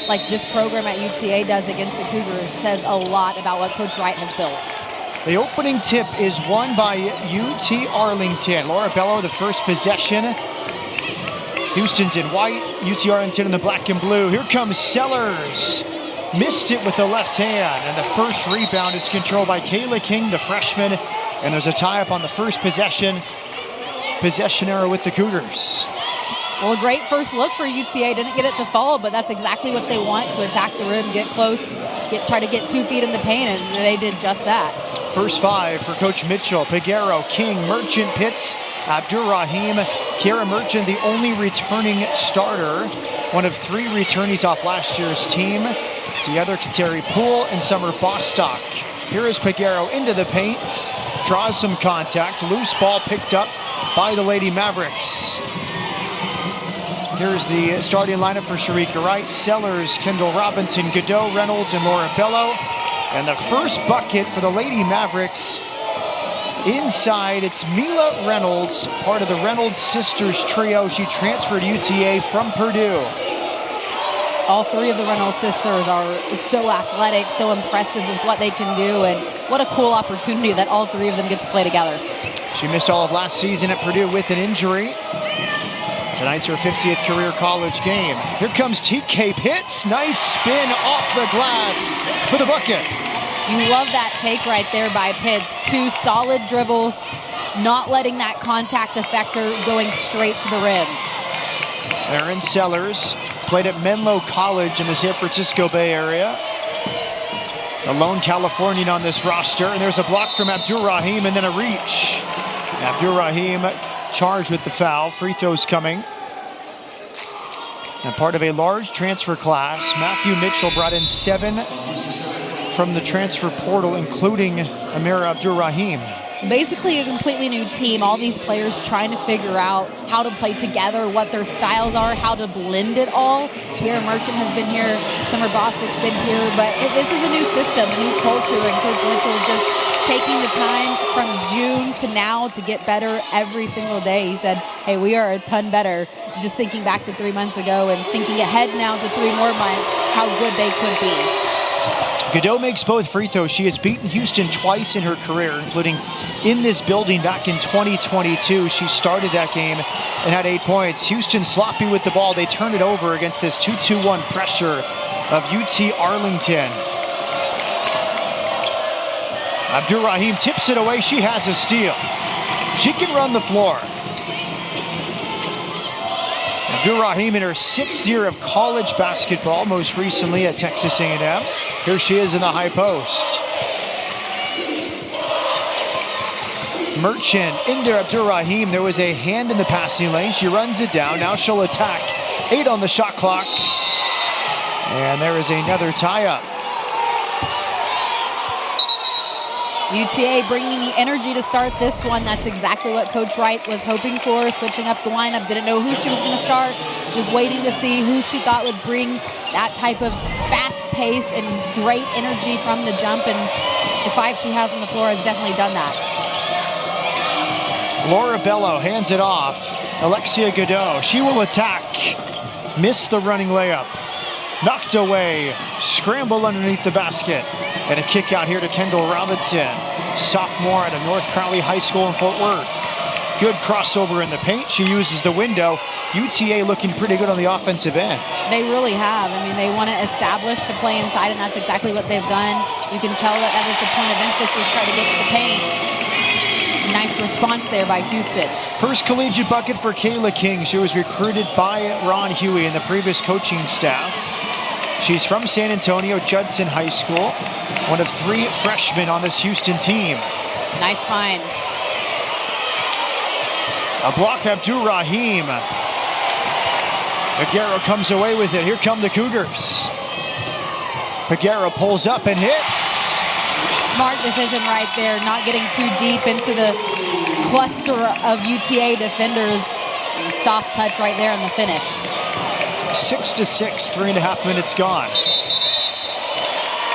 like this program at UTA does against the Cougars says a lot about what Coach Wright has built. The opening tip is won by UT-Arlington. Laura Bello, the first possession. Houston's in white, UT-Arlington in the black and blue. Here comes Sellers. Missed it with the left hand, and the first rebound is controlled by Kayla King, the freshman. And there's a tie-up on the first possession. Possession error with the Cougars. Well, a great first look for UTA. Didn't get it to fall, but that's exactly what they want, to attack the rim, get close, try to get 2 feet in the paint, and they did just that. First 5 for Coach Mitchell. Piguero, King, Merchant, Pitts, Abdurrahim. Kiara Merchant, the only returning starter. One of 3 returnees off last year's team. The other, Kateri Poole and Summer Bostock. Here is Piguero into the paint. Draws some contact. Loose ball picked up by the Lady Mavericks. Here's the starting lineup for Sharika Wright. Sellers, Kendall Robinson, Godot, Reynolds, and Laura Bello. And the first bucket for the Lady Mavericks. Inside, it's Mila Reynolds, part of the Reynolds sisters trio. She transferred UTA from Purdue. All 3 of the Reynolds sisters are so athletic, so impressive with what they can do, and what a cool opportunity that all 3 of them get to play together. She missed all of last season at Purdue with an injury. Tonight's her 50th career college game. Here comes TK Pitts. Nice spin off the glass for the bucket. You love that take right there by Pitts. 2 solid dribbles, not letting that contact affect her, going straight to the rim. Erin Sellers played at Menlo College in the San Francisco Bay Area. The lone Californian on this roster, and there's a block from Abdurrahim and then a reach. Abdurrahim charged with the foul. Free throws coming. And part of a large transfer class, Matthew Mitchell brought in 7 from the transfer portal, including Amira Abdurrahim. Basically a completely new team. All these players trying to figure out how to play together, what their styles are, how to blend it all. Kiara Merchant has been here, Summer Bostock's been here, but this is a new system, a new culture, and Coach Mitchell just taking the time from June to now to get better every single day. He said, hey, we are a ton better. Just thinking back to 3 months ago and thinking ahead now to 3 more months, how good they could be. Godot makes both free throws. She has beaten Houston twice in her career, including in this building back in 2022. She started that game and had 8 points. Houston sloppy with the ball. They turn it over against this 2-2-1 pressure of UT-Arlington. Abdurrahim tips it away. She has a steal. She can run the floor. Abdurrahim in her 6th year of college basketball, most recently at Texas A&M. Here she is in the high post. Merchant into Abdurrahim. There was a hand in the passing lane. She runs it down. Now she'll attack. 8 on the shot clock. And there is another tie-up. UTA bringing the energy to start this one. That's exactly what Coach Wright was hoping for, switching up the lineup. Didn't know who she was going to start, just waiting to see who she thought would bring that type of fast pace and great energy from the jump, and the 5 she has on the floor has definitely done that. Laura Bello hands it off. Alexia Godot, she will attack. Missed the running layup. Knocked away, scramble underneath the basket. And a kick out here to Kendall Robinson, sophomore at a North Crowley High School in Fort Worth. Good crossover in the paint. She uses the window. UTA looking pretty good on the offensive end. They really have. I mean, they want to establish to play inside, and that's exactly what they've done. You can tell that is the point of emphasis, try to get to the paint. Nice response there by Houston. First collegiate bucket for Kayla King. She was recruited by Ron Huey and the previous coaching staff. She's from San Antonio, Judson High School. One of 3 freshmen on this Houston team. Nice find. A block, Abdurrahim. Piguero comes away with it. Here come the Cougars. Piguero pulls up and hits. Smart decision right there, not getting too deep into the cluster of UTA defenders. And soft touch right there in the finish. 6-6, 3.5 minutes gone.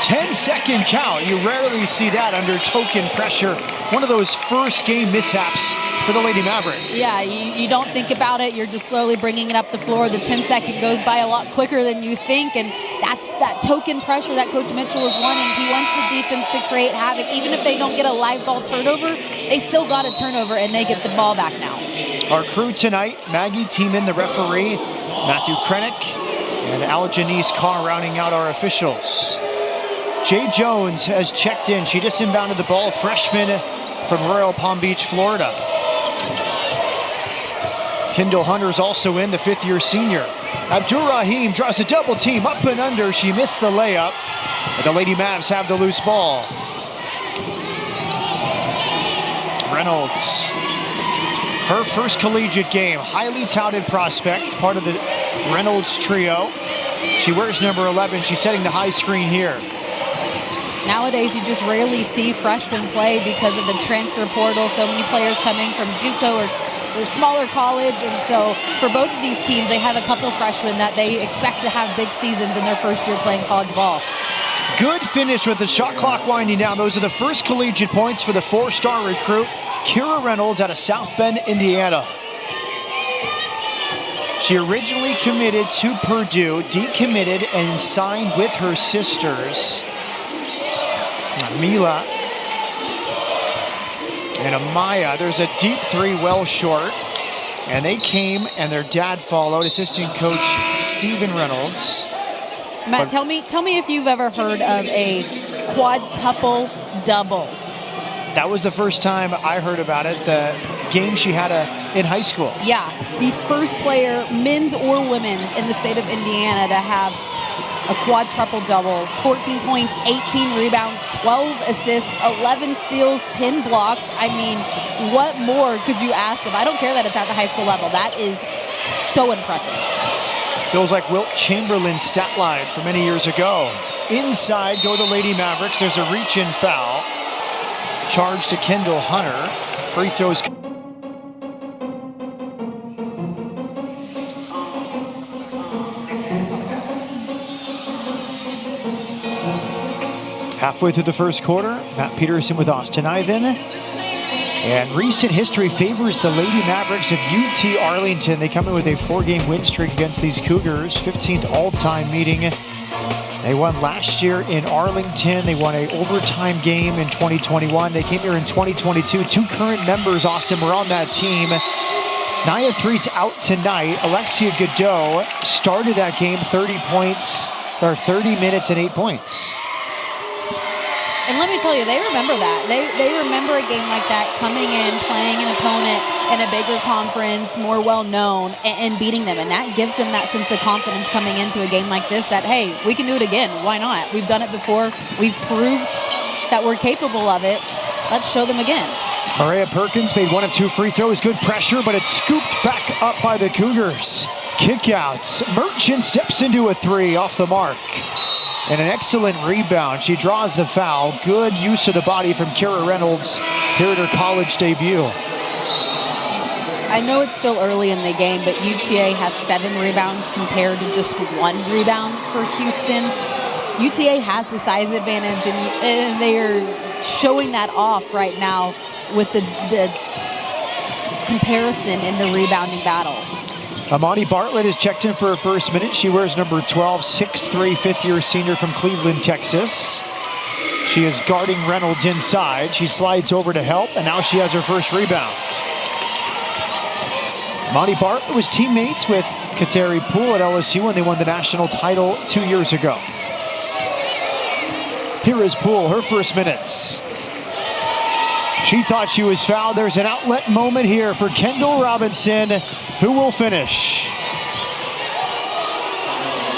10-second count. You rarely see that under token pressure. One of those first game mishaps for the Lady Mavericks. Yeah, you don't think about it. You're just slowly bringing it up the floor. The 10-second goes by a lot quicker than you think, and that's that token pressure that Coach Mitchell is wanting. He wants the defense to create havoc. Even if they don't get a live ball turnover, they still got a turnover, and they get the ball back now. Our crew tonight, Maggie Tiemann, the referee, Matthew Krennick, and Aljanice Carr rounding out our officials. Jay Jones has checked in. She just inbounded the ball, freshman from Royal Palm Beach, Florida. Kendall Hunter's also in, the fifth-year senior. Abdur-Rahim draws a double team up and under. She missed the layup, but the Lady Mavs have the loose ball. Reynolds, her first collegiate game, highly touted prospect, part of the Reynolds trio. She wears number 11. She's setting the high screen here. Nowadays, you just rarely see freshmen play because of the transfer portal. So many players coming from JUCO or the smaller college. And so for both of these teams, they have a couple of freshmen that they expect to have big seasons in their first year playing college ball. Good finish with the shot clock winding down. Those are the first collegiate points for the four-star recruit, Kira Reynolds out of South Bend, Indiana. She originally committed to Purdue, decommitted, and signed with her sisters, Mila and Amaya. There's a deep three well short. And they came and their dad followed, assistant coach Stephen Reynolds. Matt, tell me if you've ever heard of a quadruple double. That was the first time I heard about it, the game she had in high school. Yeah, the first player, men's or women's, in the state of Indiana to have a quadruple double. 14 points, 18 rebounds, 12 assists, 11 steals, 10 blocks. I mean, what more could you ask of? I don't care that it's at the high school level. That is so impressive. Feels like Wilt Chamberlain's stat line from many years ago. Inside go the Lady Mavericks. There's a reach-in foul. Charge to Kendall Hunter. Free throws. Halfway through the first quarter, Matt Peterson with Austin Ivan. And recent history favors the Lady Mavericks of UT-Arlington. They come in with a 4-game win streak against these Cougars, 15th all-time meeting. They won last year in Arlington. They won an overtime game in 2021. They came here in 2022. Two current members, Austin, were on that team. Nia Threet's out tonight. Alexia Godot started that game, 30 minutes and 8 points. And let me tell you, they remember that. They remember a game like that, coming in, playing an opponent in a bigger conference, more well-known, and beating them. And that gives them that sense of confidence coming into a game like this that, hey, we can do it again. Why not? We've done it before. We've proved that we're capable of it. Let's show them again. Maria Perkins made one of two free throws. Good pressure, but it's scooped back up by the Cougars. Kickouts. Merchant steps into a three off the mark. And an excellent rebound. She draws the foul. Good use of the body from Kira Reynolds here at her college debut. I know it's still early in the game, but UTA has 7 rebounds compared to just 1 rebound for Houston. UTA has the size advantage, and they are showing that off right now with the comparison in the rebounding battle. Amani Bartlett is checked in for her first minute. She wears number 12, 6'3", fifth-year senior from Cleveland, Texas. She is guarding Reynolds inside. She slides over to help, and now she has her first rebound. Amani Bartlett was teammates with Kateri Poole at LSU when they won the national title 2 years ago. Here is Poole, her first minutes. She thought she was fouled. There's an outlet moment here for Kendall Robinson, who will finish.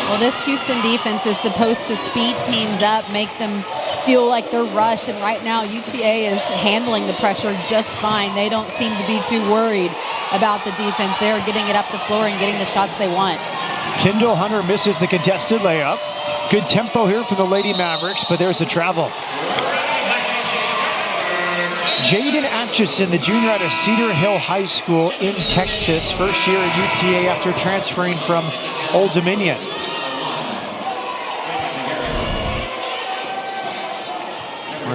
Well, this Houston defense is supposed to speed teams up, make them feel like they're rushed, and right now UTA is handling the pressure just fine. They don't seem to be too worried about the defense. They're getting it up the floor and getting the shots they want. Kendall Hunter misses the contested layup. Good tempo here from the Lady Mavericks, but there's a travel. Jaden Atchison, the junior out of Cedar Hill High School in Texas, first year at UTA after transferring from Old Dominion.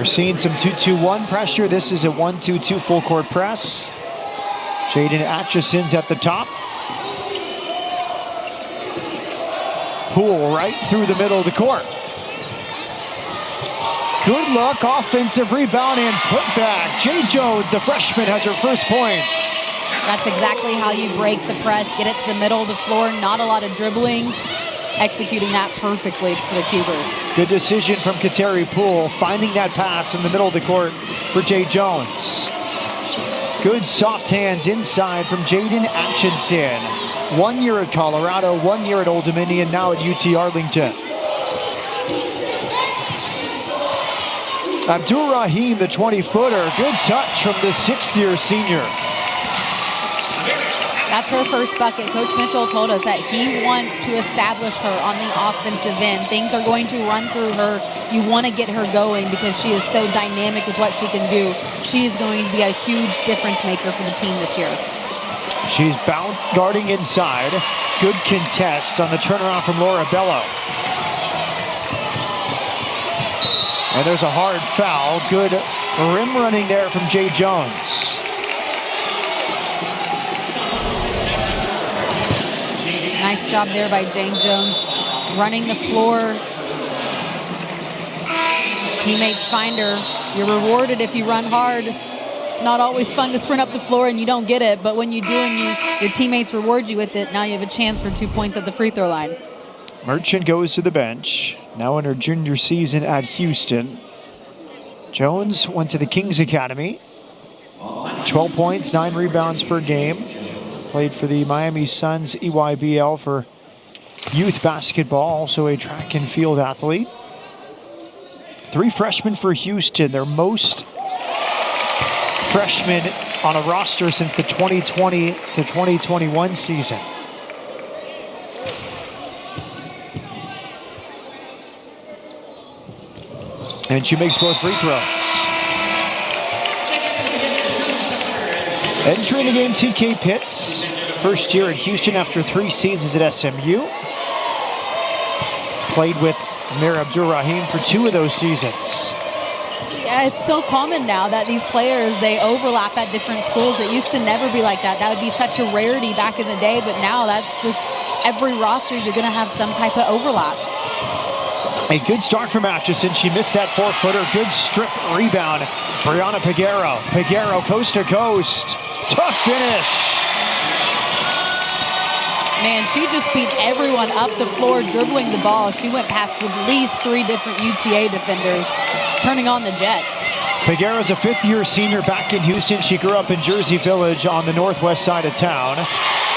We're seeing some 2-2-1 pressure. This is a 1-2-2 full court press. Jaden Atchison's at the top. Poole right through the middle of the court. Good look, offensive rebound and putback. Jay Jones, the freshman, has her first points. That's exactly how you break the press, get it to the middle of the floor, not a lot of dribbling, executing that perfectly for the Cougars. Good decision from Kateri Poole, finding that pass in the middle of the court for Jay Jones. Good soft hands inside from Jaden Atchison. 1 year at Colorado, 1 year at Old Dominion, now at UT-Arlington. Abdur-Rahim, the 20-footer. Good touch from the 6th-year senior. That's her first bucket. Coach Mitchell told us that he wants to establish her on the offensive end. Things are going to run through her. You want to get her going because she is so dynamic with what she can do. She is going to be a huge difference maker for the team this year. She's guarding inside. Good contest on the turnaround from Laura Bello. And there's a hard foul. Good rim running there from Jay Jones. Nice job there by Jane Jones, running the floor. Teammates find her. You're rewarded if you run hard. It's not always fun to sprint up the floor and you don't get it, but when you do and your teammates reward you with it, now you have a chance for 2 points at the free throw line. Merchant goes to the bench, now in her junior season at Houston. Jones went to the Kings Academy. 12 points, 9 rebounds per game. Played for the Miami Suns EYBL for youth basketball, also a track and field athlete. 3 freshmen for Houston, their most freshmen on a roster since the 2020 to 2021 season. And she makes both free throws. Entering the game, TK Pitts. First year at Houston after 3 seasons at SMU. Played with Mir Abdur-Rahim for 2 of those seasons. Yeah, it's so common now that these players, they overlap at different schools. It used to never be like that. That would be such a rarity back in the day, but now that's just every roster, you're going to have some type of overlap. A good start from Atchison. She missed that 4-footer. Good strip rebound. Brianna Peguero. Peguero coast to coast. Tough finish. Man, she just beat everyone up the floor dribbling the ball. She went past at least 3 different UTA defenders, turning on the Jets. Peguero's a 5th-year senior back in Houston. She grew up in Jersey Village on the northwest side of town.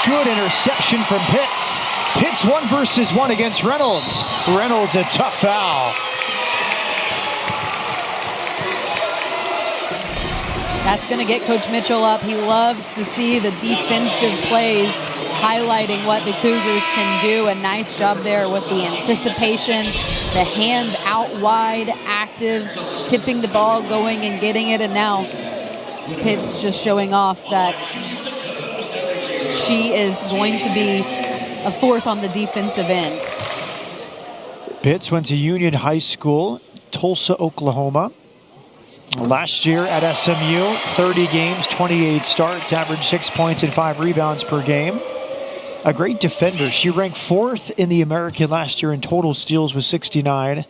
Good interception from Pitts. Pitts 1 versus 1 against Reynolds. Reynolds, a tough foul. That's going to get Coach Mitchell up. He loves to see the defensive plays highlighting what the Cougars can do. A nice job there with the anticipation, the hands out wide, active, tipping the ball, going and getting it. And now Pitts just showing off that she is going to be a force on the defensive end. Pitts went to Union High School, Tulsa, Oklahoma. Last year at SMU, 30 games, 28 starts, averaged 6 points and 5 rebounds per game. A great defender. She ranked 4th in the American last year in total steals with 69.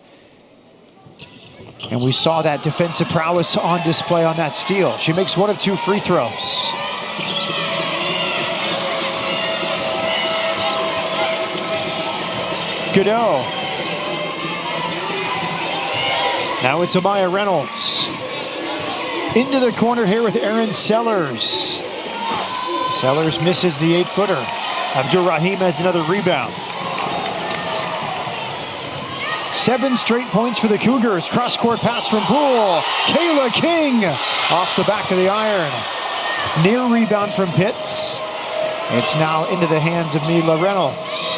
And we saw that defensive prowess on display on that steal. She makes 1 of 2 free throws. Godot. Now it's Amaya Reynolds. Into the corner here with Aaron Sellers. Sellers misses the 8-footer. Abdur-Rahim has another rebound. 7 straight points for the Cougars. Cross-court pass from Poole. Kayla King off the back of the iron. Near rebound from Pitts. It's now into the hands of Mila Reynolds.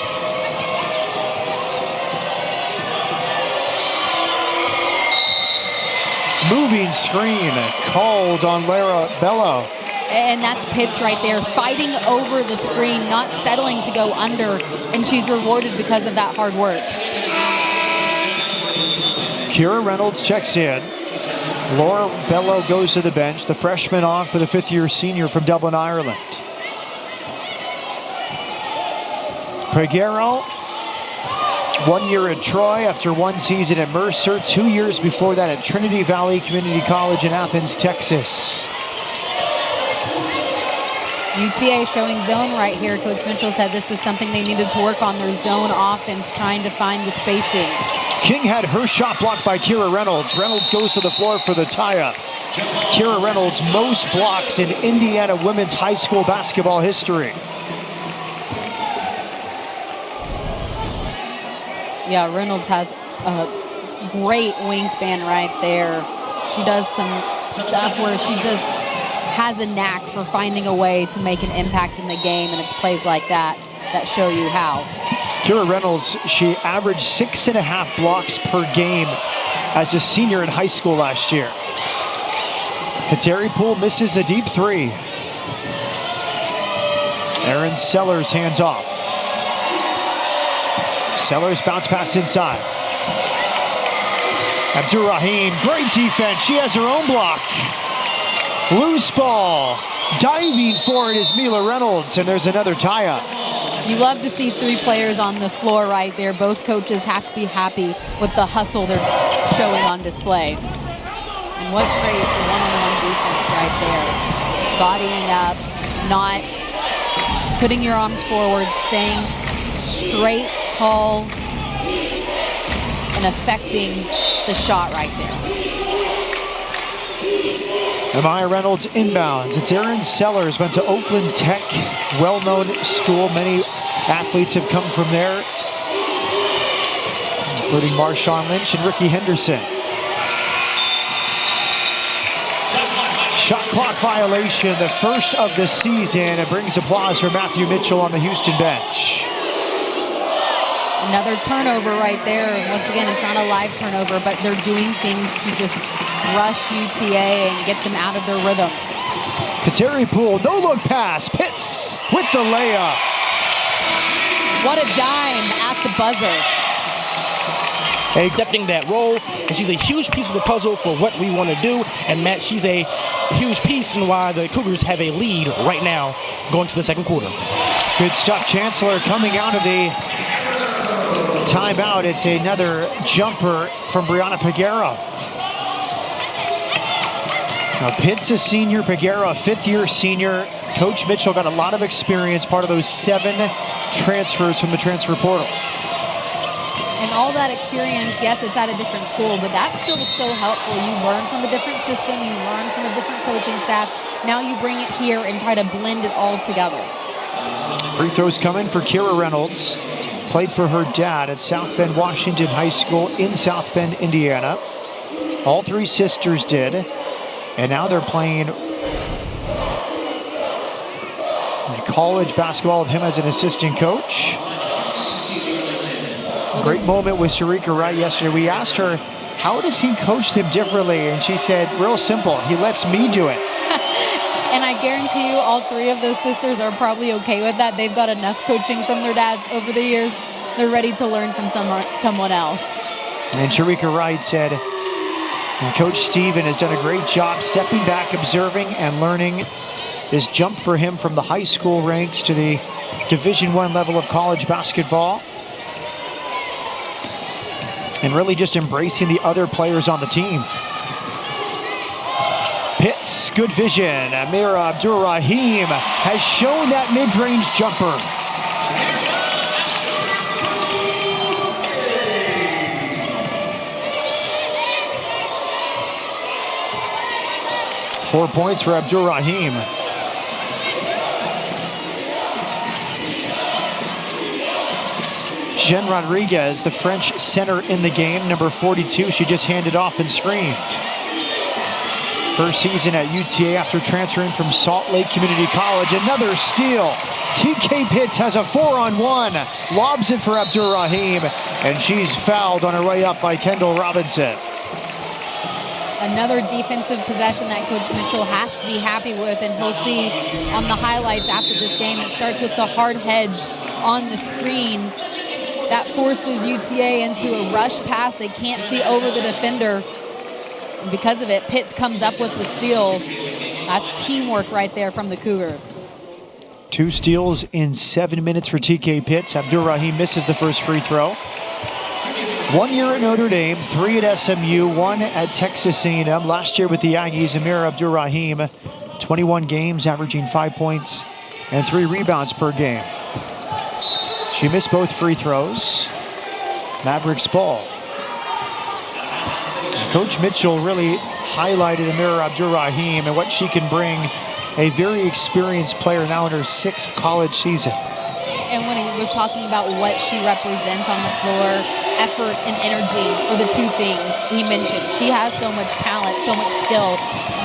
Moving screen called on Laura Bello. And that's Pitts right there, fighting over the screen, not settling to go under, and she's rewarded because of that hard work. Kira Reynolds checks in. Laura Bello goes to the bench. The freshman on for the fifth-year senior from Dublin, Ireland. Peguero, 1 year at Troy after 1 season at Mercer, 2 years before that at Trinity Valley Community College in Athens, Texas. UTA showing zone right here. Coach Mitchell said this is something they needed to work on, their zone offense, trying to find the spacing. King had her shot blocked by Kira Reynolds. Reynolds goes to the floor for the tie-up. Kira Reynolds, most blocks in Indiana women's high school basketball history. Yeah, Reynolds has a great wingspan right there. She does some stuff where she just has a knack for finding a way to make an impact in the game, and it's plays like that that show you how. Kira Reynolds, she averaged 6.5 blocks per game as a senior in high school last year. Kateri Poole misses a deep three. Aaron Sellers hands off. Sellers bounce pass inside. Abdurrahim, great defense. She has her own block. Loose ball. Diving for it is Mila Reynolds, and there's another tie-up. You love to see 3 players on the floor right there. Both coaches have to be happy with the hustle they're showing on display. And what great one-on-one defense right there. Bodying up, not putting your arms forward, staying straight, tall, and affecting the shot right there. Amaya Reynolds inbounds. It's Aaron Sellers, went to Oakland Tech, well-known school. Many athletes have come from there, including Marshawn Lynch and Ricky Henderson. Shot clock violation, the first of the season. It brings applause for Matthew Mitchell on the Houston bench. Another turnover right there. Once again, it's not a live turnover, but they're doing things to just rush UTA and get them out of their rhythm. Kateri Poole, no-look pass. Pitts with the layup. What a dime at the buzzer. Accepting that role, and she's a huge piece of the puzzle for what we want to do. And Matt, she's a huge piece in why the Cougars have a lead right now going to the second quarter. Good stuff. Chancellor coming out of the timeout. It's another jumper from Brianna Peguero. Now, Pitt's a senior, Peguero a fifth-year senior. Coach Mitchell got a lot of experience, part of those 7 transfers from the transfer portal. And all that experience, yes, it's at a different school, but that's still so helpful. You learn from a different system, you learn from a different coaching staff. Now you bring it here and try to blend it all together. Free throws coming for Kira Reynolds. Played for her dad at South Bend Washington High School in South Bend, Indiana. All 3 sisters did. And now they're playing college basketball with him as an assistant coach. Great moment with Sharika Wright yesterday. We asked her, how does he coach them differently? And she said, real simple, he lets me do it. And I guarantee you all 3 of those sisters are probably okay with that. They've got enough coaching from their dads over the years. They're ready to learn from someone else. And Sharika Wright said, Coach Steven has done a great job stepping back, observing, and learning this jump for him from the high school ranks to the Division I level of college basketball. And really just embracing the other players on the team. Pitts, good vision. Amira Abdurrahim has shown that mid-range jumper. Four points for Abdurrahim. Jen Rodriguez, the French center in the game, number 42. She just handed off and screamed. First season at UTA after transferring from Salt Lake Community College. Another steal. TK Pitts has a 4-on-1. Lobs it for Abdurrahim, and she's fouled on her way up by Kendall Robinson. Another defensive possession that Coach Mitchell has to be happy with, and he'll see on the highlights after this game. It starts with the hard hedge on the screen. That forces UTA into a rush pass. They can't see over the defender. And because of it, Pitts comes up with the steal. That's teamwork right there from the Cougars. 2 steals in 7 minutes for TK Pitts. Abdur-Rahim misses the first free throw. 1 year at Notre Dame, 3 at SMU, 1 at Texas A&M. Last year with the Aggies, Amir Abdur-Rahim, 21 games, averaging 5 points and 3 rebounds per game. She missed both free throws. Mavericks ball. Coach Mitchell really highlighted Amir Abdur-Rahim and what she can bring. A very experienced player now in her 6th college season. And when he was talking about what she represents on the floor, effort and energy are the 2 things he mentioned. She has so much talent, so much skill,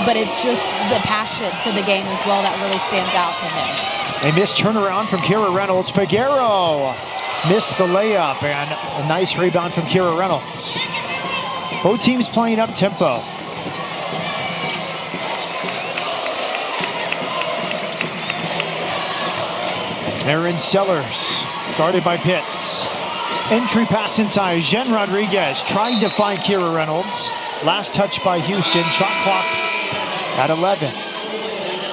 but it's just the passion for the game as well that really stands out to him. A missed turnaround from Kira Reynolds. Peguero missed the layup, and a nice rebound from Kira Reynolds. Both teams playing up tempo. Aaron Sellers, guarded by Pitts. Entry pass inside. Jen Rodriguez trying to find Kira Reynolds. Last touch by Houston. Shot clock at 11.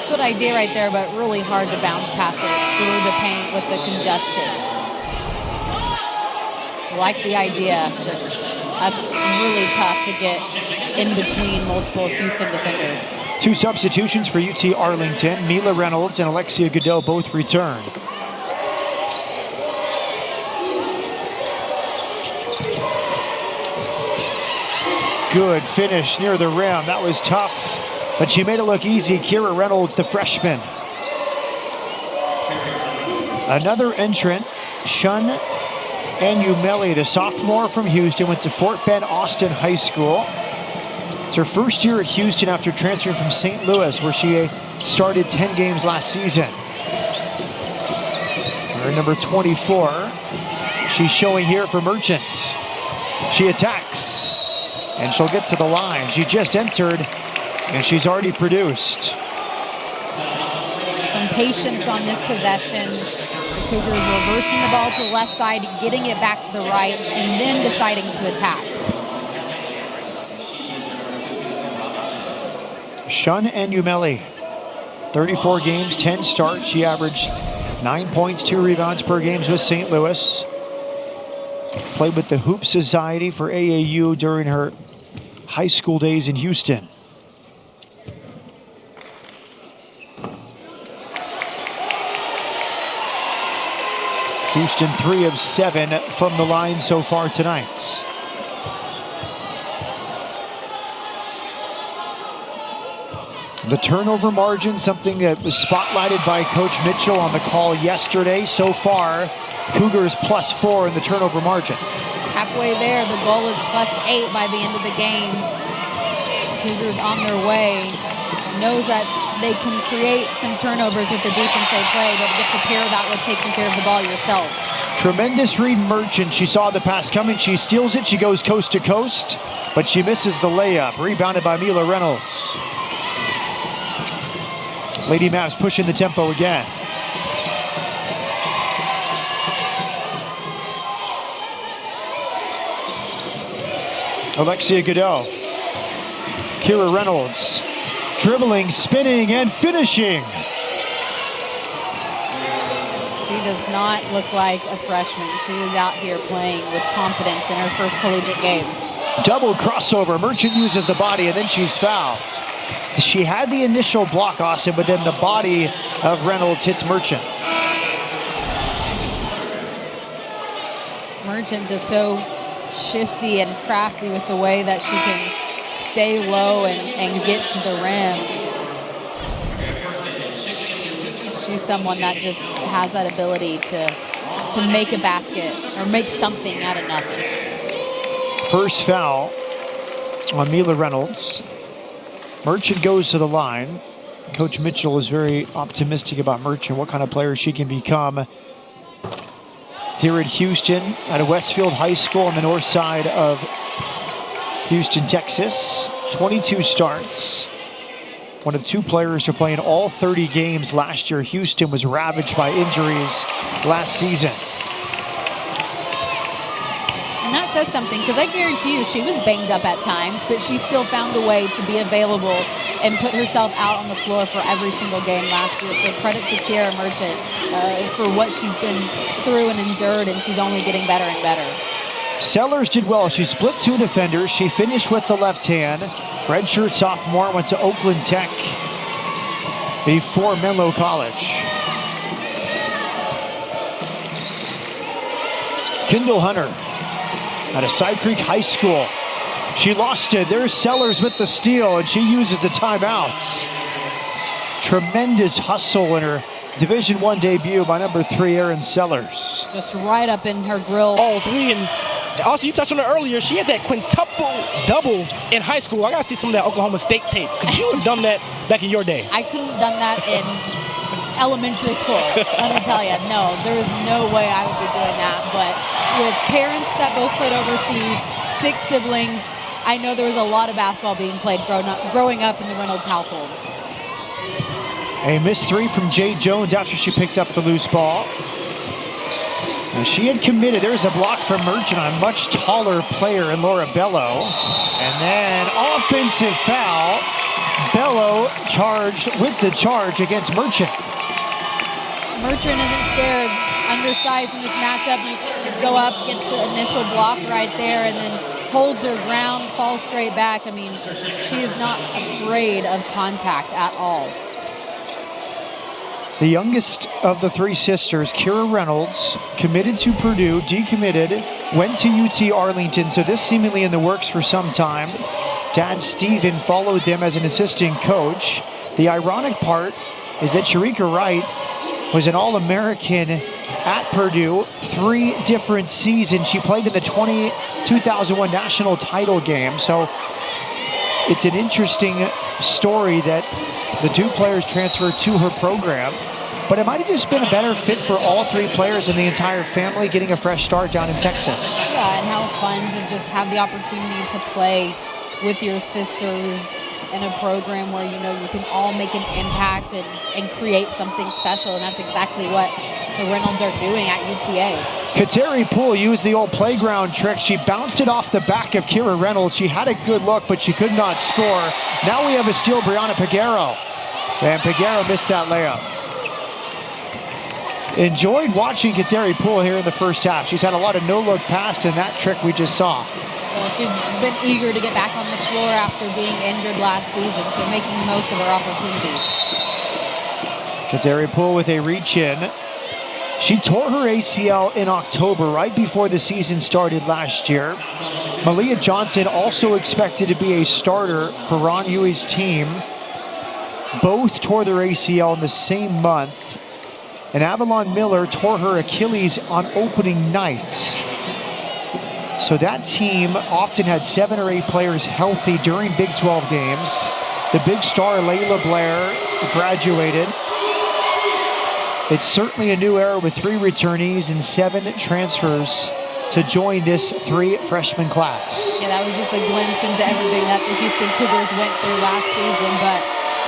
Good idea right there, but really hard to bounce past it through the paint with the congestion. Like the idea, just that's really tough to get in between multiple Houston defenders. 2 substitutions for UT-Arlington. Mila Reynolds and Alexia Godot both return. Good finish near the rim. That was tough, but she made it look easy. Kira Reynolds, the freshman. Another entrant, Shun Anumeli, the sophomore from Houston, went to Fort Bend Austin High School. It's her first year at Houston after transferring from St. Louis, where she started 10 games last season. Her number 24, she's showing here for Merchant. She attacks, and she'll get to the line. She just entered, and she's already produced. Some patience on this possession. The Cougars reversing the ball to the left side, getting it back to the right, and then deciding to attack. Shun Anumeli, 34 games, 10 starts. She averaged 9 points, 2 rebounds per game with St. Louis. Played with the Hoop Society for AAU during her high school days in Houston. Houston 3 of 7 from the line so far tonight. The turnover margin, something that was spotlighted by Coach Mitchell on the call yesterday. So far, Cougars +4 in the turnover margin. Halfway there, the goal is +8 by the end of the game. Cougars on their way. Knows that they can create some turnovers with the defense they play, but get prepared about with taking care of the ball yourself. Tremendous read Merchant. She saw the pass coming. She steals it. She goes coast to coast, but she misses the layup. Rebounded by Mila Reynolds. Lady Mavs pushing the tempo again. Alexia Godot. Kira Reynolds. Dribbling, spinning, and finishing. She does not look like a freshman. She is out here playing with confidence in her first collegiate game. Double crossover. Merchant uses the body, and then she's fouled. She had the initial block, Austin, but then the body of Reynolds hits Merchant. Merchant just so shifty and crafty with the way that she can stay low and get to the rim. She's someone that just has that ability to make a basket or make something out of nothing. First foul on Mila Reynolds. Merchant goes to the line. Coach Mitchell is very optimistic about Merchant, what kind of player she can become here at Houston, at Westfield High School on the north side of Houston, Texas. 22 starts. One of 2 players to play in all 30 games last year. Houston was ravaged by injuries last season. And that says something, because I guarantee you she was banged up at times, but she still found a way to be available and put herself out on the floor for every single game last year. So credit to Kiera Merchant for what she's been through and endured, and she's only getting better and better. Sellers did well. She split 2 defenders. She finished with the left hand. Redshirt sophomore, went to Oakland Tech before Menlo College. Kendall Hunter out of Side Creek High School. She lost it. There's Sellers with the steal, and she uses the timeouts. Tremendous hustle in her Division I debut by number 3, Erin Sellers. Just right up in her grill. All 3, and also you touched on it earlier, she had that quintuple double in high school. I gotta see some of that Oklahoma State tape. Could you have done that back in your day? I couldn't have done that in elementary school, let me tell you. No, there is no way I would be doing that. But with parents that both played overseas, 6 siblings, I know there was a lot of basketball being played growing up in the Reynolds household. A missed 3 from Jade Jones after she picked up the loose ball. And she had committed. There's a block from Merchant on a much taller player in Laura Bello. And then offensive foul. Bello charged with the charge against Merchant. Merchant isn't scared. Undersized in this matchup. You go up, gets the initial block right there, and then holds her ground, falls straight back. I mean, she is not afraid of contact at all. The youngest of the 3 sisters, Kiera Reynolds, committed to Purdue, decommitted, went to UT-Arlington, so this seemingly in the works for some time. Dad Steven followed them as an assistant coach. The ironic part is that Sharika Wright was an All-American at Purdue 3 different seasons. She played in the 2001 national title game, so it's an interesting story that the 2 players transferred to her program, but it might have just been a better fit for all 3 players and the entire family getting a fresh start down in Texas. Yeah, and how fun to just have the opportunity to play with your sisters in a program where you know you can all make an impact and create something special, and that's exactly what the Reynolds are doing at UTA. Kateri Poole used the old playground trick. She bounced it off the back of Kiera Reynolds. She had a good look, but she could not score. Now we have a steal, Brianna Peguero. And Peguero missed that layup. Enjoyed watching Kateri Poole here in the first half. She's had a lot of no-look passes in that trick we just saw. Well, she's been eager to get back on the floor after being injured last season, so making the most of her opportunity. Kateri Poole with a reach-in. She tore her ACL in October, right before the season started last year. Malia Johnson also expected to be a starter for Ron Huey's team. Both tore their ACL in the same month. And Avalon Miller tore her Achilles on opening night. So that team often had 7 or 8 players healthy during Big 12 games. The big star, Layla Blair, graduated. It's certainly a new era with 3 returnees and 7 transfers to join this 3 freshman class. Yeah, that was just a glimpse into everything that the Houston Cougars went through last season, but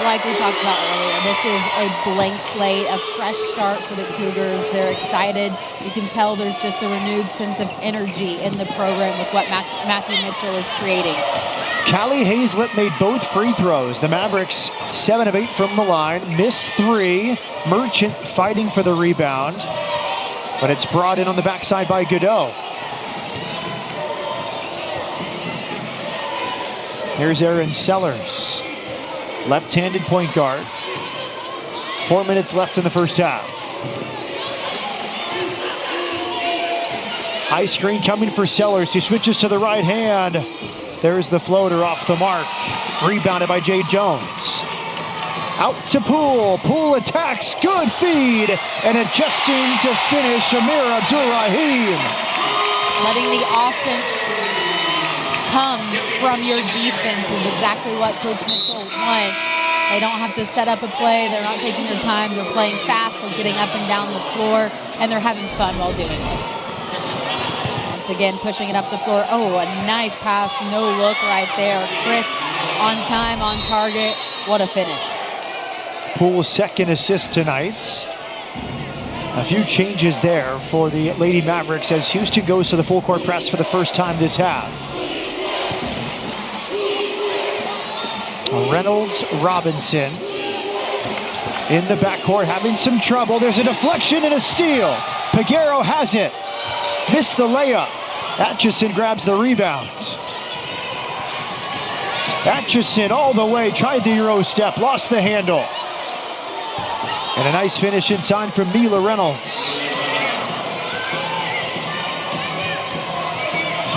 like we talked about earlier, this is a blank slate, a fresh start for the Cougars. They're excited. You can tell there's just a renewed sense of energy in the program with what Matthew Mitchell is creating. Callie Hazlett made both free throws. The Mavericks 7 of 8 from the line, missed 3. Merchant fighting for the rebound, but it's brought in on the backside by Godot. Here's Erin Sellers, left-handed point guard. 4 minutes left in the first half. High screen coming for Sellers. He switches to the right hand. There's the floater off the mark. Rebounded by Jade Jones. Out to Poole. Poole attacks. Good feed. And adjusting to finish, Amir Abdur-Rahim. Letting the offense come from your defense is exactly what Coach Mitchell wants. They don't have to set up a play. They're not taking their time. They're playing fast. They're getting up and down the floor. And they're having fun while doing it. Once again, pushing it up the floor. Oh, a nice pass. No look right there. Crisp, on time, on target. What a finish. Poole's second assist tonight. A few changes there for the Lady Mavericks as Houston goes to the full court press for the first time this half. Reynolds, Robinson in the backcourt having some trouble. There's a deflection and a steal. Peguero has it. Missed the layup. Atchison grabs the rebound. Atchison all the way, tried the Euro step, lost the handle. And a nice finish inside from Mila Reynolds.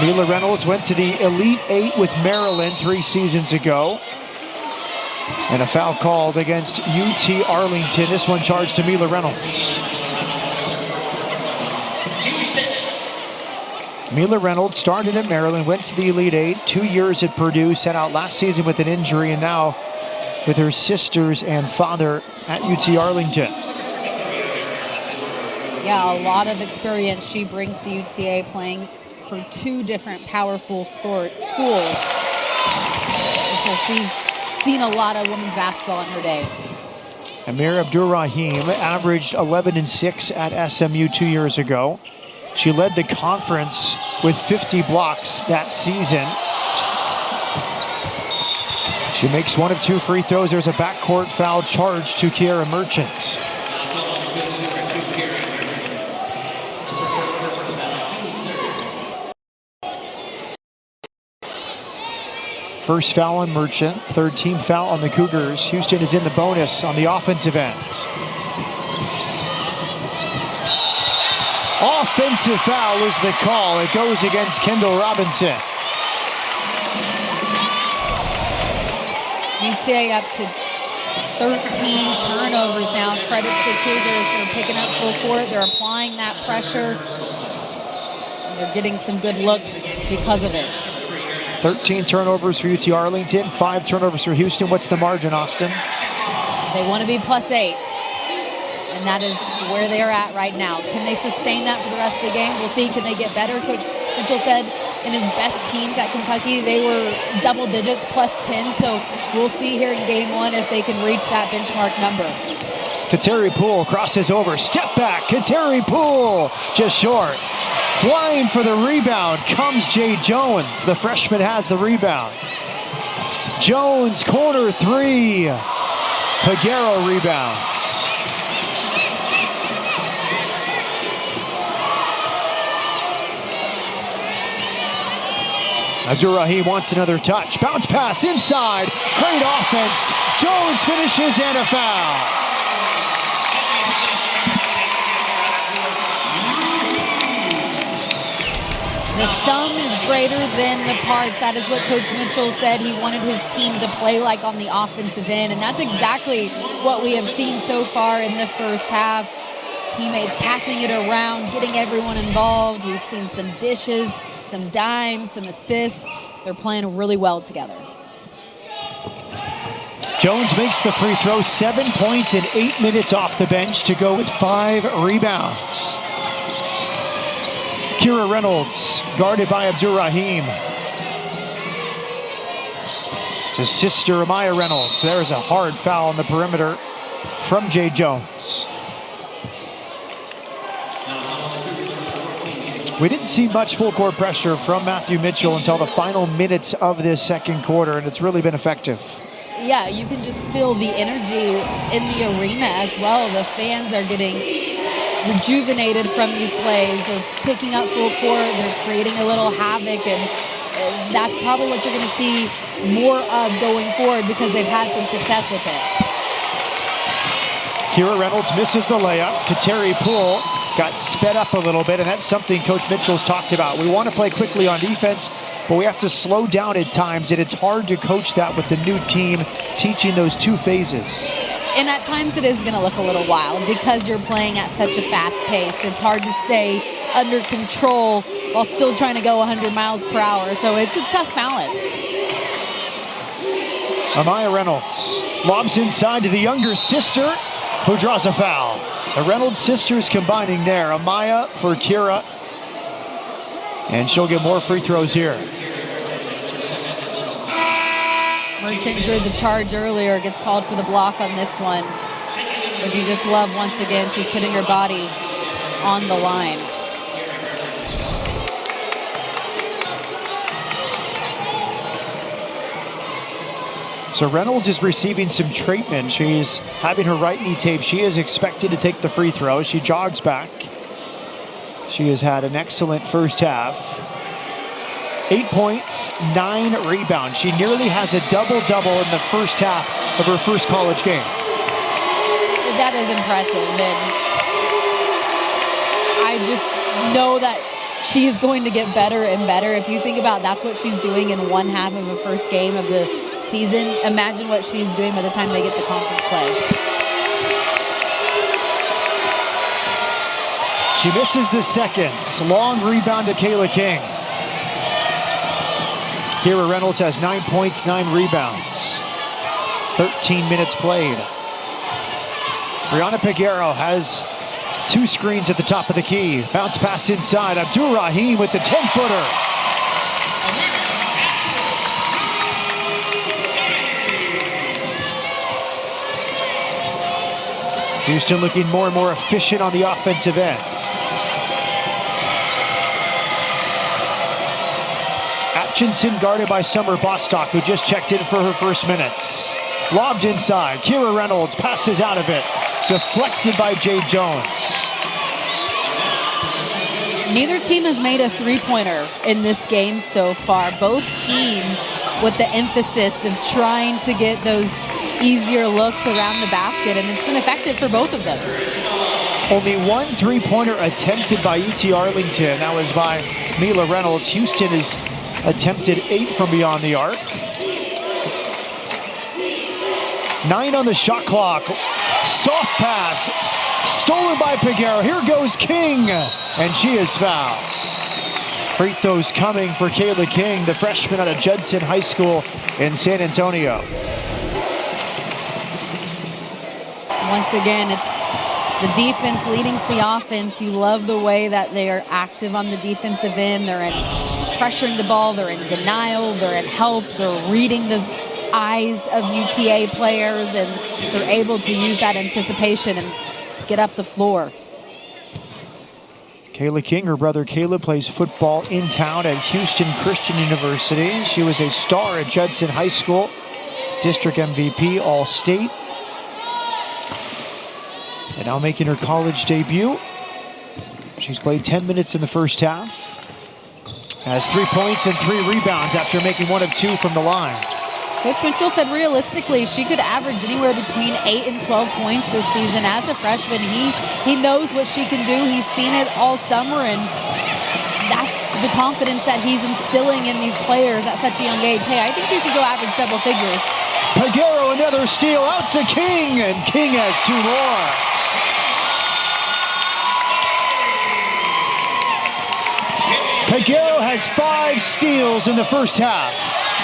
Mila Reynolds went to the Elite Eight with Maryland 3 seasons ago. And a foul called against UT-Arlington. This one charged to Mila Reynolds. Mila Reynolds started at Maryland, went to the Elite Eight, 2 years at Purdue, sat out last season with an injury, and now with her sisters and father at UT-Arlington. Yeah, a lot of experience she brings to UTA, playing for 2 different powerful schools. So she's seen a lot of women's basketball in her day. Amir Abdur-Rahim averaged 11 and 6 at SMU 2 years ago. She led the conference with 50 blocks that season. She makes 1 of 2 free throws. There's a backcourt foul charge to Kiara Merchant. First foul on Merchant, 3rd team foul on the Cougars. Houston is in the bonus on the offensive end. Offensive foul is the call. It goes against Kendall Robinson. UTA up to 13 turnovers now. Credit to the Cougars. They're picking up full court. They're applying that pressure. And they're getting some good looks because of it. 13 turnovers for UT-Arlington, 5 turnovers for Houston. What's the margin, Austin? They want to be +8. And that is where they are at right now. Can they sustain that for the rest of the game? We'll see. Can they get better? Coach Mitchell said in his best teams at Kentucky, they were double digits, +10. So we'll see here in game 1 if they can reach that benchmark number. Kateri Poole crosses over. Step back. Kateri Poole just short. Flying for the rebound comes Jay Jones. The freshman has the rebound. Jones, corner 3. Peguero rebounds. Abdur-Rahim wants another touch. Bounce pass inside. Great offense. Jones finishes and a foul. The sum is greater than the parts. That is what Coach Mitchell said he wanted his team to play like on the offensive end. And that's exactly what we have seen so far in the first half. Teammates passing it around, getting everyone involved. We've seen some dishes, some dimes, some assists. They're playing really well together. Jones makes the free throw, 7 points in 8 minutes off the bench to go with 5 rebounds. Kiara Reynolds, guarded by Abdur-Rahim. To sister Amaya Reynolds. There's a hard foul on the perimeter from Jay Jones. We didn't see much full court pressure from Matthew Mitchell until the final minutes of this second quarter, and it's really been effective. Yeah, you can just feel the energy in the arena as well. The fans are getting rejuvenated from these plays. They're picking up full court. They're creating a little havoc, and that's probably what you're going to see more of going forward because they've had some success with it. Kiara Reynolds misses the layup. Kateri Poole got sped up a little bit, and that's something Coach Mitchell's talked about. We want to play quickly on defense, but we have to slow down at times, and it's hard to coach that with the new team teaching those 2 phases. And at times it is going to look a little wild because you're playing at such a fast pace. It's hard to stay under control while still trying to go 100 miles per hour. So it's a tough balance. Amaya Reynolds lobs inside to the younger sister who draws a foul. The Reynolds sisters combining there. Amaya for Kiara. And she'll get more free throws here. Merchant drew the charge earlier, gets called for the block on this one. But you just love, once again, she's putting her body on the line. So Reynolds is receiving some treatment. She's having her right knee taped. She is expected to take the free throw. She jogs back. She has had an excellent first half. 8 points, 9 rebounds. She nearly has a double-double in the first half of her first college game. That is impressive. And I just know that she is going to get better and better. If you think about that's what she's doing in one half of a first game of the season, imagine what she's doing by the time they get to conference play. She misses the seconds. Long rebound to Kayla King. Kira Reynolds has 9 points, 9 rebounds. 13 minutes played. Brianna Peguero has 2 screens at the top of the key. Bounce pass inside. Abdul Rahim with the 10-footer. Houston looking more and more efficient on the offensive end. Atchison guarded by Summer Bostock, who just checked in for her first minutes. Lobbed inside. Kira Reynolds passes out of it. Deflected by Jade Jones. Neither team has made a three-pointer in this game so far. Both teams with the emphasis of trying to get those easier looks around the basket, and it's been effective for both of them. Only 1 three-pointer attempted by UT-Arlington. That was by Mila Reynolds. Houston has attempted 8 from beyond the arc. 9 on the shot clock. Soft pass. Stolen by Peguero. Here goes King. And she is fouled. Free throws coming for Kayla King, the freshman out of Judson High School in San Antonio. Once again, it's the defense leading to the offense. You love the way that they are active on the defensive end. They're pressuring the ball. They're in denial. They're in help. They're reading the eyes of UTA players, and they're able to use that anticipation and get up the floor. Kayla King, her brother Caleb, plays football in town at Houston Christian University. She was a star at Judson High School, district MVP, All-State. And now making her college debut. She's played 10 minutes in the first half. Has 3 points and 3 rebounds after making 1 of 2 from the line. Coach Mitchell said realistically she could average anywhere between 8 and 12 points this season. As a freshman, he knows what she can do. He's seen it all summer, and that's the confidence that he's instilling in these players at such a young age. Hey, I think you could go average double figures. Peguero, another steal out to King, and King has 2 more. Peguero has 5 steals in the first half.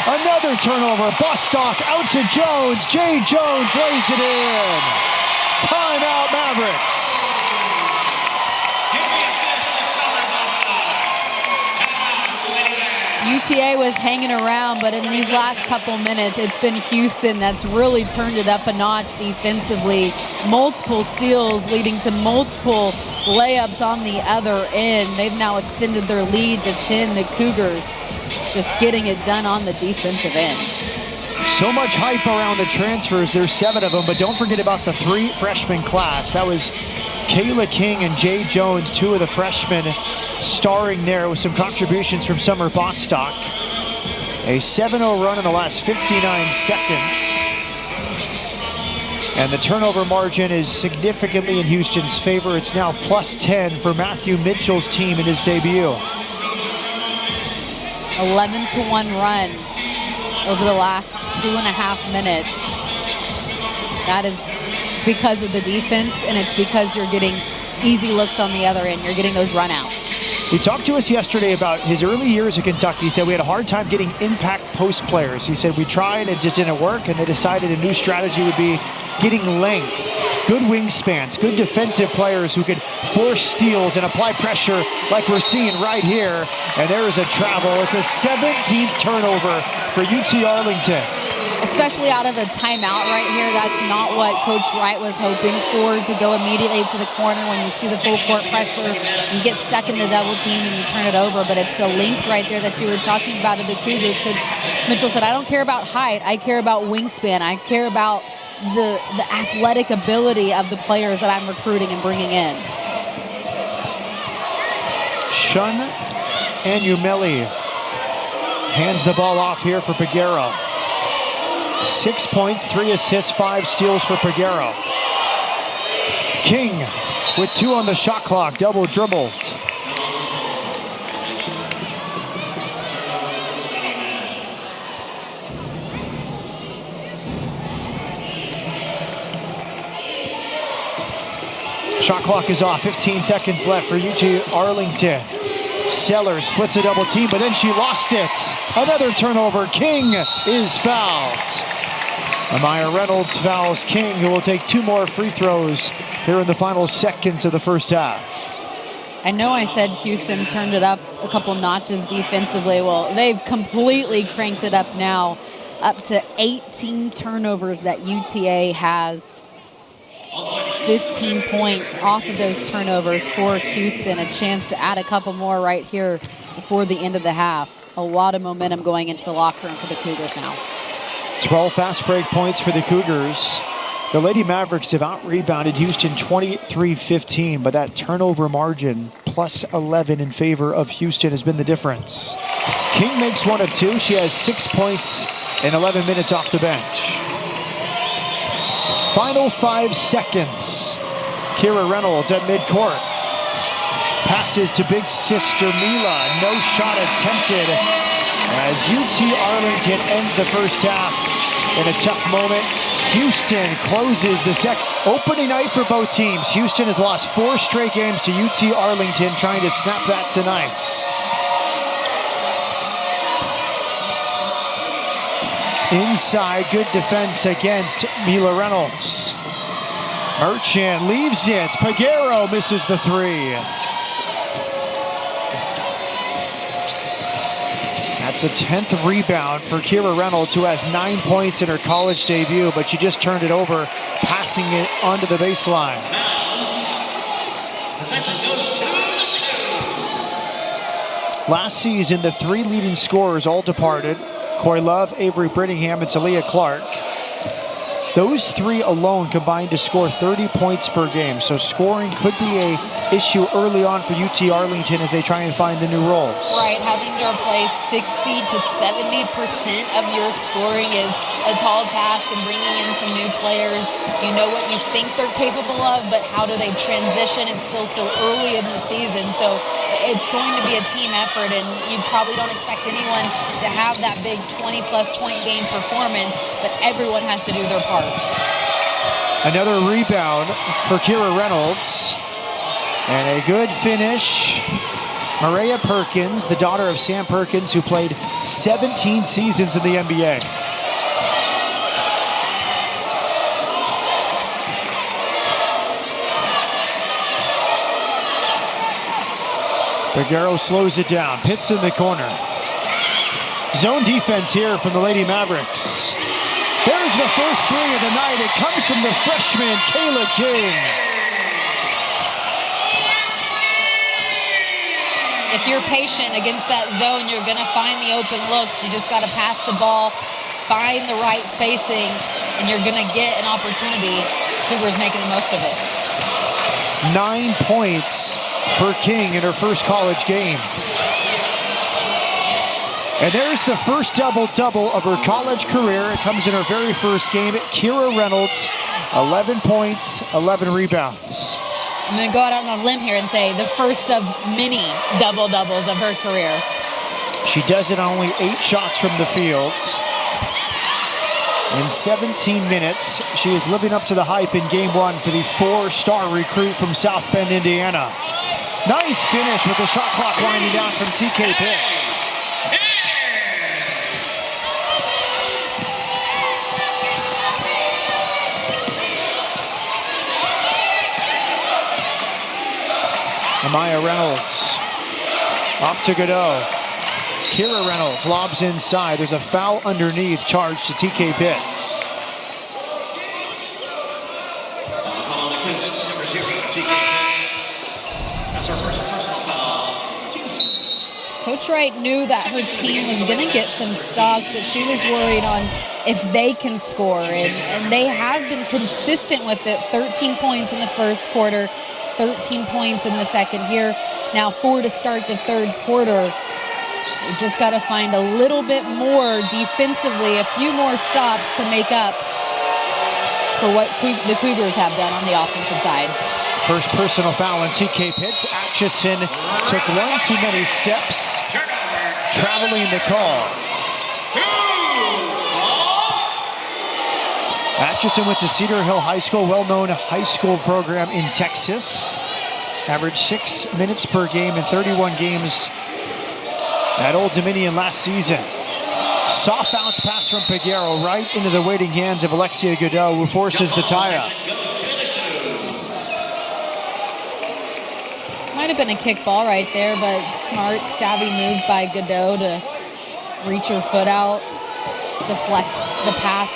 Another turnover. Bostock out to Jones. Jade Jones lays it in. Timeout, Mavericks. UTA was hanging around, but in these last couple minutes, it's been Houston that's really turned it up a notch defensively. Multiple steals leading to multiple layups on the other end. They've now extended their lead to 10. The Cougars just getting it done on the defensive end. So much hype around the transfers. There's 7 of them, but don't forget about the 3 freshman class. That was Kayla King and Jade Jones, 2 of the freshmen starring there with some contributions from Summer Bostock. A 7-0 run in the last 59 seconds. And the turnover margin is significantly in Houston's favor. It's now +10 for Matthew Mitchell's team in his debut. 11-1 run over the last 2.5 minutes. That is because of the defense, and it's because you're getting easy looks on the other end. You're getting those runouts. He talked to us yesterday about his early years at Kentucky. He said we had a hard time getting impact post players. He said we tried, it just didn't work, and they decided a new strategy would be getting length, good wingspans, good defensive players who could force steals and apply pressure like we're seeing right here. And there is a travel. It's a 17th turnover for UT-Arlington. especially out of a timeout right here. That's not what Coach Wright was hoping for, to go immediately to the corner when you see the full court pressure. You get stuck in the double team and you turn it over, but it's the length right there that you were talking about of the Cougars. Coach Mitchell said, I don't care about height. I care about wingspan. I care about the athletic ability of the players that I'm recruiting and bringing in. Shun and Umeli hands the ball off here for Peguero. 6 points, 3 assists, 5 steals for Peguero. King with 2 on the shot clock, double dribbled. Shot clock is off, 15 seconds left for UT-Arlington. Sellers splits a double team, but then she lost it. Another turnover. King is fouled. Amaya Reynolds fouls King, who will take 2 more free throws here in the final seconds of the first half. I know I said Houston turned it up a couple notches defensively. Well, they've completely cranked it up now, up to 18 turnovers that UTA has. 15 points off of those turnovers for Houston. A chance to add a couple more right here before the end of the half. A lot of momentum going into the locker room for the Cougars now. 12 fast break points for the Cougars. The Lady Mavericks have out-rebounded Houston 23-15, but that turnover margin, plus 11 in favor of Houston, has been the difference. King makes 1 of 2. She has 6 points in 11 minutes off the bench. Final 5 seconds. Kira Reynolds at midcourt. Passes to big sister Mila. No shot attempted as UT-Arlington ends the first half in a tough moment. Houston closes the second. Opening night for both teams. Houston has lost 4 straight games to UT-Arlington, trying to snap that tonight. Inside, good defense against Mila Reynolds. Merchant leaves it. Peguero misses the 3. That's a 10th rebound for Kira Reynolds, who has 9 points in her college debut, but she just turned it over, passing it onto the baseline. Last season, the 3 leading scorers all departed. Coy Love, Avery Brittingham, and Talia Clark. Those 3 alone combined to score 30 points per game, so scoring could be an issue early on for UT-Arlington as they try and find the new roles. Right, having to replace 60 to 70% of your scoring is a tall task, and bringing in some new players, you know what you think they're capable of, but how do they transition? It's still so early in the season, so it's going to be a team effort, and you probably don't expect anyone to have that big 20-plus point game performance, but everyone has to do their part. Another rebound for Kira Reynolds. And a good finish. Maria Perkins, the daughter of Sam Perkins, who played 17 seasons in the NBA. Peguero slows it down. Pitts in the corner. Zone defense here from the Lady Mavericks. There's the first 3 of the night. It comes from the freshman, Kayla King. If you're patient against that zone, you're going to find the open looks. You just got to pass the ball, find the right spacing, and you're going to get an opportunity. Cougars making the most of it. 9 points for King in her first college game. And there's the first double-double of her college career. It comes in her very first game. Kira Reynolds, 11 points, 11 rebounds. I'm going to go out on a limb here and say the first of many double-doubles of her career. She does it on only 8 shots from the field. In 17 minutes, she is living up to the hype in game 1 for the 4-star recruit from South Bend, Indiana. Nice finish with the shot clock winding down from TK Pitts. Amaya Reynolds off to Godot. Kira Reynolds lobs inside. There's a foul underneath, charged to TK Pitts. Coach Wright knew that her team was going to get some stops, but she was worried on if they can score. And they have been consistent with it. 13 points in the first quarter, 13 points in the second here. Now 4 to start the third quarter. We just got to find a little bit more defensively, a few more stops to make up for what the Cougars have done on the offensive side. First personal foul on TK Pitts. Atchison took one too many steps, traveling the call. Atchison went to Cedar Hill High School, well-known high school program in Texas. Averaged 6 minutes per game in 31 games at Old Dominion last season. Soft bounce pass from Peguero right into the waiting hands of Alexia Godot, who forces the tie-up. Might have been a kick ball right there, but smart, savvy move by Godot to reach her foot out, deflect the pass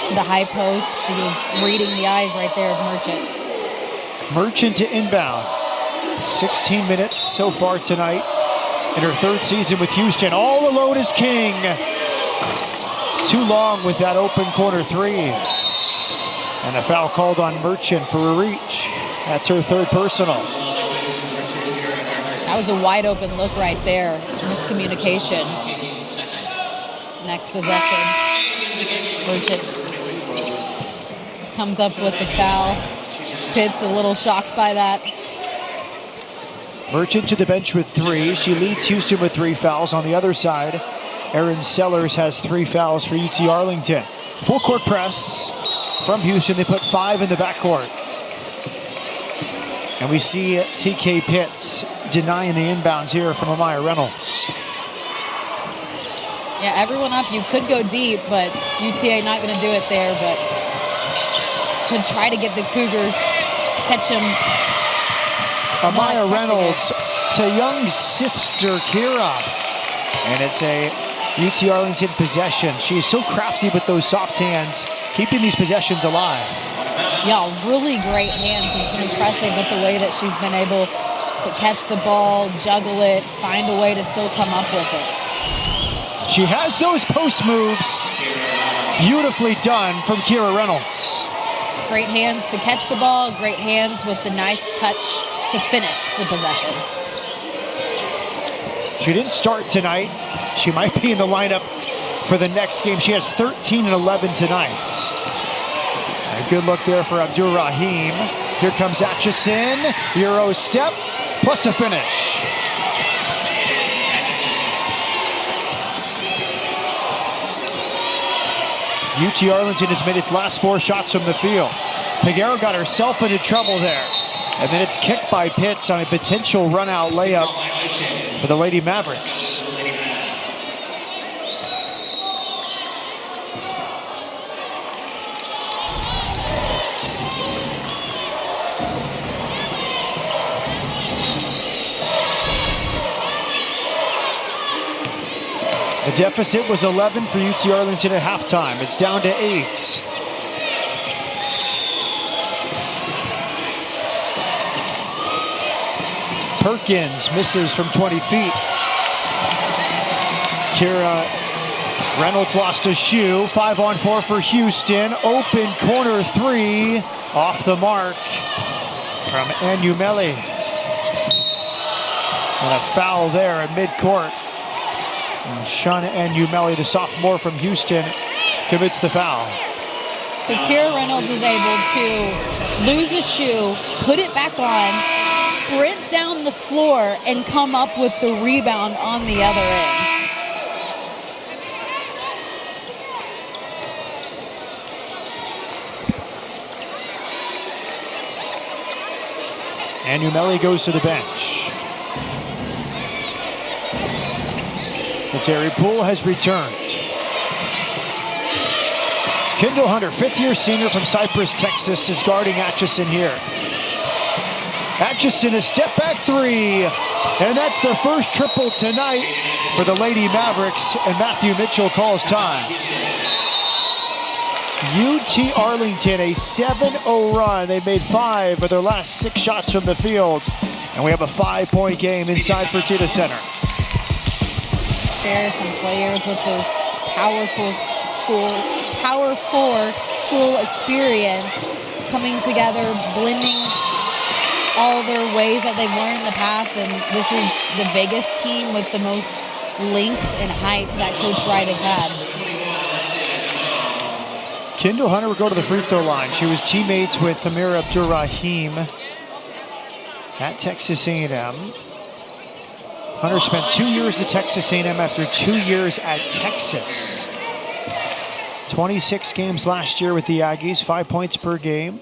to the high post. She was reading the eyes right there of Merchant. Merchant to inbound. 16 minutes so far tonight in her third season with Houston. All alone is King. Too long with that open corner three. And a foul called on Merchant for a reach. That's her third personal. That was a wide open look right there. Miscommunication. Next possession. Merchant comes up with the foul. Pitts a little shocked by that. Merchant to the bench with 3. She leads Houston with 3 fouls. On the other side, Erin Sellers has 3 fouls for UT-Arlington. Full court press from Houston. They put 5 in the backcourt. And we see TK Pitts denying the inbounds here from Amaya Reynolds. Yeah, everyone up. You could go deep, but UTA not going to do it there, but could try to get the Cougars, catch them. Amaya Reynolds to young sister Kira. And it's a UT-Arlington possession. She's so crafty with those soft hands, keeping these possessions alive. Yeah, really great hands. It's been impressive with the way that she's been able to catch the ball, juggle it, find a way to still come up with it. She has those post moves. Beautifully done from Kira Reynolds. Great hands to catch the ball, great hands with the nice touch to finish the possession. She didn't start tonight. She might be in the lineup for the next game. She has 13 and 11 tonight. A good look there for Abdur Rahim. Here comes Atchison. Euro step, plus a finish. UT-Arlington has made its last 4 shots from the field. Peguero got herself into trouble there. And then it's kicked by Pitts on a potential run-out layup for the Lady Mavericks. The deficit was 11 for UT-Arlington at halftime. It's down to 8. Perkins misses from 20 feet. Kira Reynolds lost a shoe. 5-on-4 for Houston. Open corner 3. Off the mark from Anumeli. And a foul there at midcourt. And Shauna Anumeli, the sophomore from Houston, commits the foul. So Kira Reynolds is able to lose a shoe, put it back on, sprint down the floor, and come up with the rebound on the other end. Anumeli goes to the bench. Terry Poole has returned. Kendall Hunter, 5th-year senior from Cypress, Texas, is guarding Atchison here. Atchison, a step-back 3, and that's the first triple tonight for the Lady Mavericks, and Matthew Mitchell calls time. UT-Arlington, a 7-0 run. They've made 5 of their last 6 shots from the field. And we have a 5-point game inside Fertitta Center. Share some players with those Power 4 school experience, coming together, blending all their ways that they've learned in the past. And this is the biggest team with the most length and height that Coach Wright has had. Kendall Hunter would go to the free throw line. She was teammates with Amir Abdur-Rahim at Texas A&M. Hunter spent 2 years at Texas A&M after 2 years at Texas. 26 games last year with the Aggies, 5 points per game.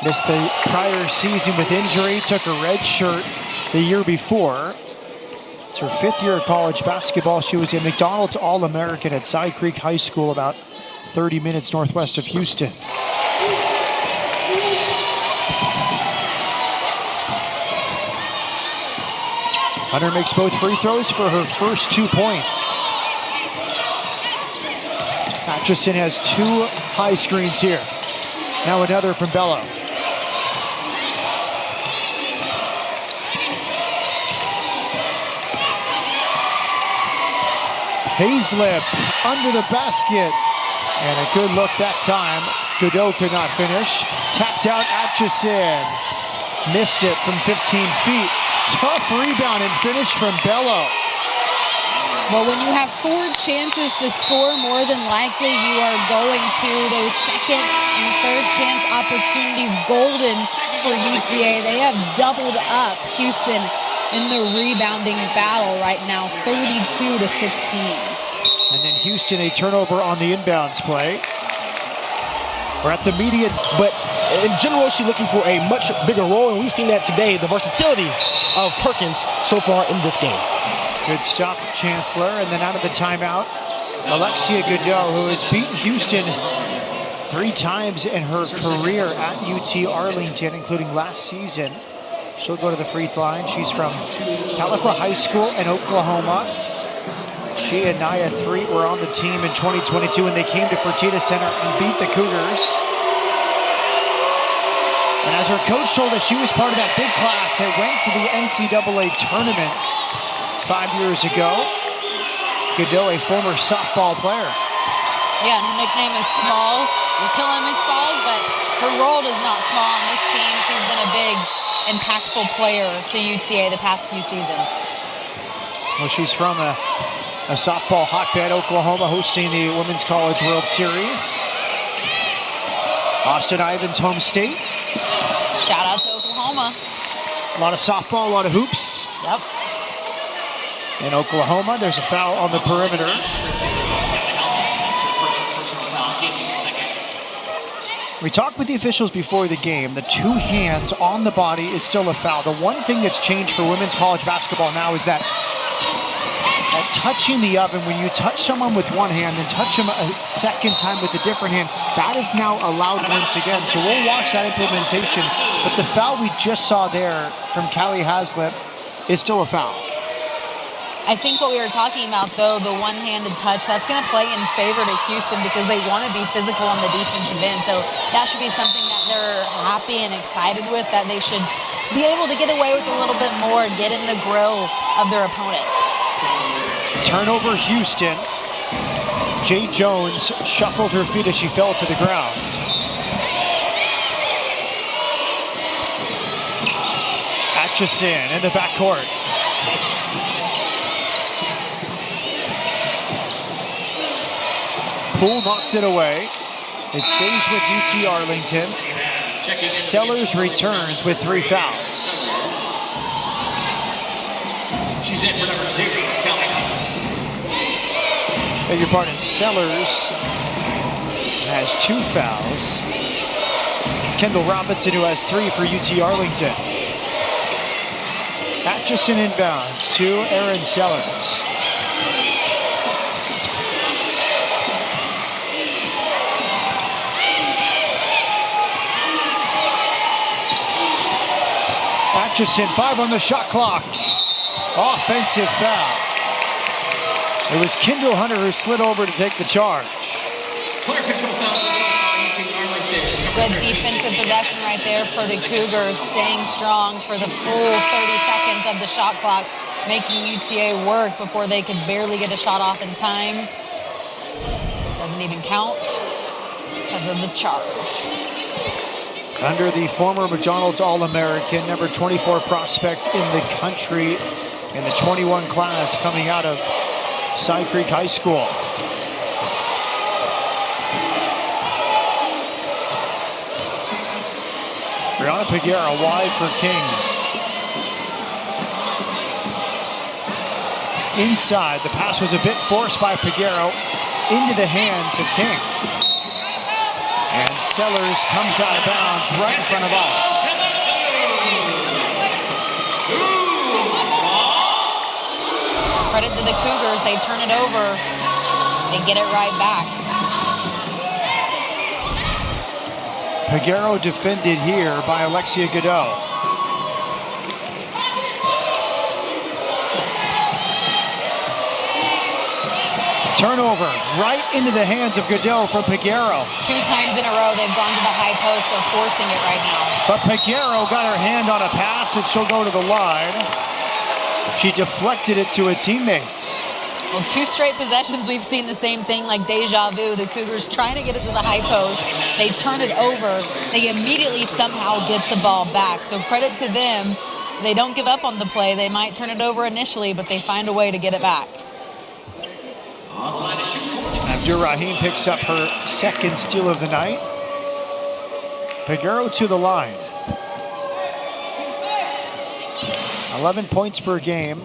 Missed the prior season with injury, took a red shirt the year before. It's her 5th year of college basketball. She was a McDonald's All-American at Side Creek High School, about 30 minutes northwest of Houston. Hunter makes both free throws for her first 2 points. Atchison has 2 high screens here. Now another from Bello. Hazlip under the basket. And a good look that time. Godot could not finish. Tapped out Atchison. Missed it from 15 feet. Tough rebound and finish from Bello. Well, when you have 4 chances to score, more than likely you are going to those second and third chance opportunities golden for UTA. They have doubled up Houston in the rebounding battle right now, 32-16. And then Houston, a turnover on the inbounds play. We're at the media. But in general, she's looking for a much bigger role, and we've seen that today, the versatility of Perkins so far in this game. Good stuff, Chancellor. And then out of the timeout, Alexia Godot, who has beaten Houston 3 times in her career at UT-Arlington, including last season. She'll go to the free throw line. She's from Tahlequah High School in Oklahoma. She and Nia Threet were on the team in 2022 when they came to Fertitta Center and beat the Cougars. And as her coach told us, she was part of that big class that went to the NCAA tournament 5 years ago. Godot, a former softball player. Yeah, and her nickname is Smalls. You're killing me, Smalls, but her role is not small on this team. She's been a big, impactful player to UTA the past few seasons. Well, she's from a softball hotbed, Oklahoma, hosting the Women's College World Series. Austin Ivins' home state. Shout out to Oklahoma. A lot of softball, a lot of hoops. Yep. In Oklahoma, there's a foul on the perimeter. We talked with the officials before the game. The 2 hands on the body is still a foul. The one thing that's changed for women's college basketball now is that touching the oven, when you touch someone with one hand and touch them a second time with a different hand, that is now allowed once again. So we'll watch that implementation. But the foul we just saw there from Callie Hazlip is still a foul. I think what we were talking about, though, the one-handed touch, that's going to play in favor to Houston because they want to be physical on the defensive end. So that should be something that they're happy and excited with, that they should be able to get away with a little bit more, get in the grill of their opponents. Turnover Houston. Jay Jones shuffled her feet as she fell to the ground. Atchison in the backcourt. Poole knocked it away. It stays with UT-Arlington. Sellers returns with 3 fouls. She's in for number 0, Callie Hudson. Beg your pardon, Sellers has 2 fouls. It's Kendall Robinson who has 3 for UT-Arlington. Atchison inbounds to Aaron Sellers. Atchison, 5 on the shot clock. Offensive foul. It was Kendall Hunter who slid over to take the charge. Player control foul on UT-Arlington. Good defensive possession right there for the Cougars, staying strong for the full 30 seconds of the shot clock, making UTA work before they could barely get a shot off in time. Doesn't even count because of the charge. Under the former McDonald's All-American, number 24 prospect in the country in the 21 class coming out of Side Creek High School. Brianna Peguero wide for King. Inside, the pass was a bit forced by Peguero into the hands of King. And Sellers comes out of bounds right in front of us. Credit to the Cougars, they turn it over, they get it right back. Peguero defended here by Alexia Godot. Turnover right into the hands of Godot from Peguero. 2 times in a row, they've gone to the high post. They're forcing it right now. But Peguero got her hand on a pass and she'll go to the line. She deflected it to a teammate. Well, 2 straight possessions, we've seen the same thing, like deja vu. The Cougars trying to get it to the high post. They turn it over. They immediately somehow get the ball back. So credit to them. They don't give up on the play. They might turn it over initially, but they find a way to get it back. Abdur-Rahim picks up her second steal of the night. Peguero to the line. 11 points per game.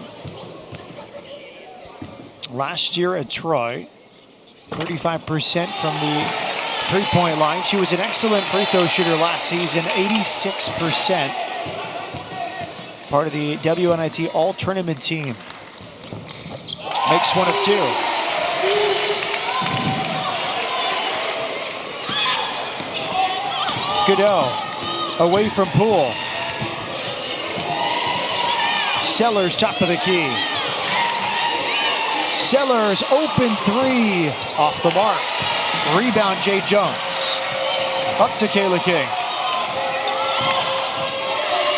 Last year at Troy, 35% from the three-point line. She was an excellent free throw shooter last season, 86%. Part of the WNIT All-Tournament team. Makes one of 2. Godot away from Poole. Sellers top of the key. Sellers open 3 off the mark. Rebound Jay Jones. Up to Kayla King.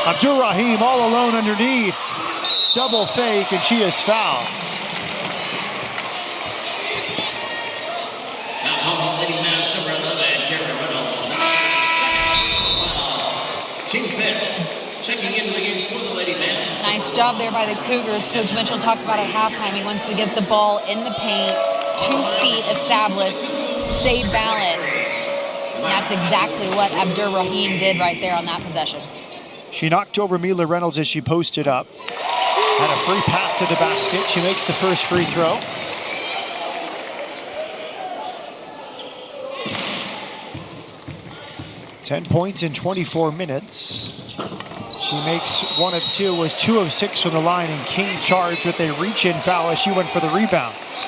Abdur-Rahim all alone underneath. Double fake and she is fouled. Checking into the game for the Lady Band. Nice job there by the Cougars. Coach Mitchell talked about at halftime. He wants to get the ball in the paint, 2 feet established, stay balanced. And that's exactly what Abdur-Rahim did right there on that possession. She knocked over Mila Reynolds as she posted up. Had a free path to the basket. She makes the first free throw. Ten points in 24 minutes. She makes one of 2, was 2 of 6 from the line, and King charged with a reach-in foul as she went for the rebounds.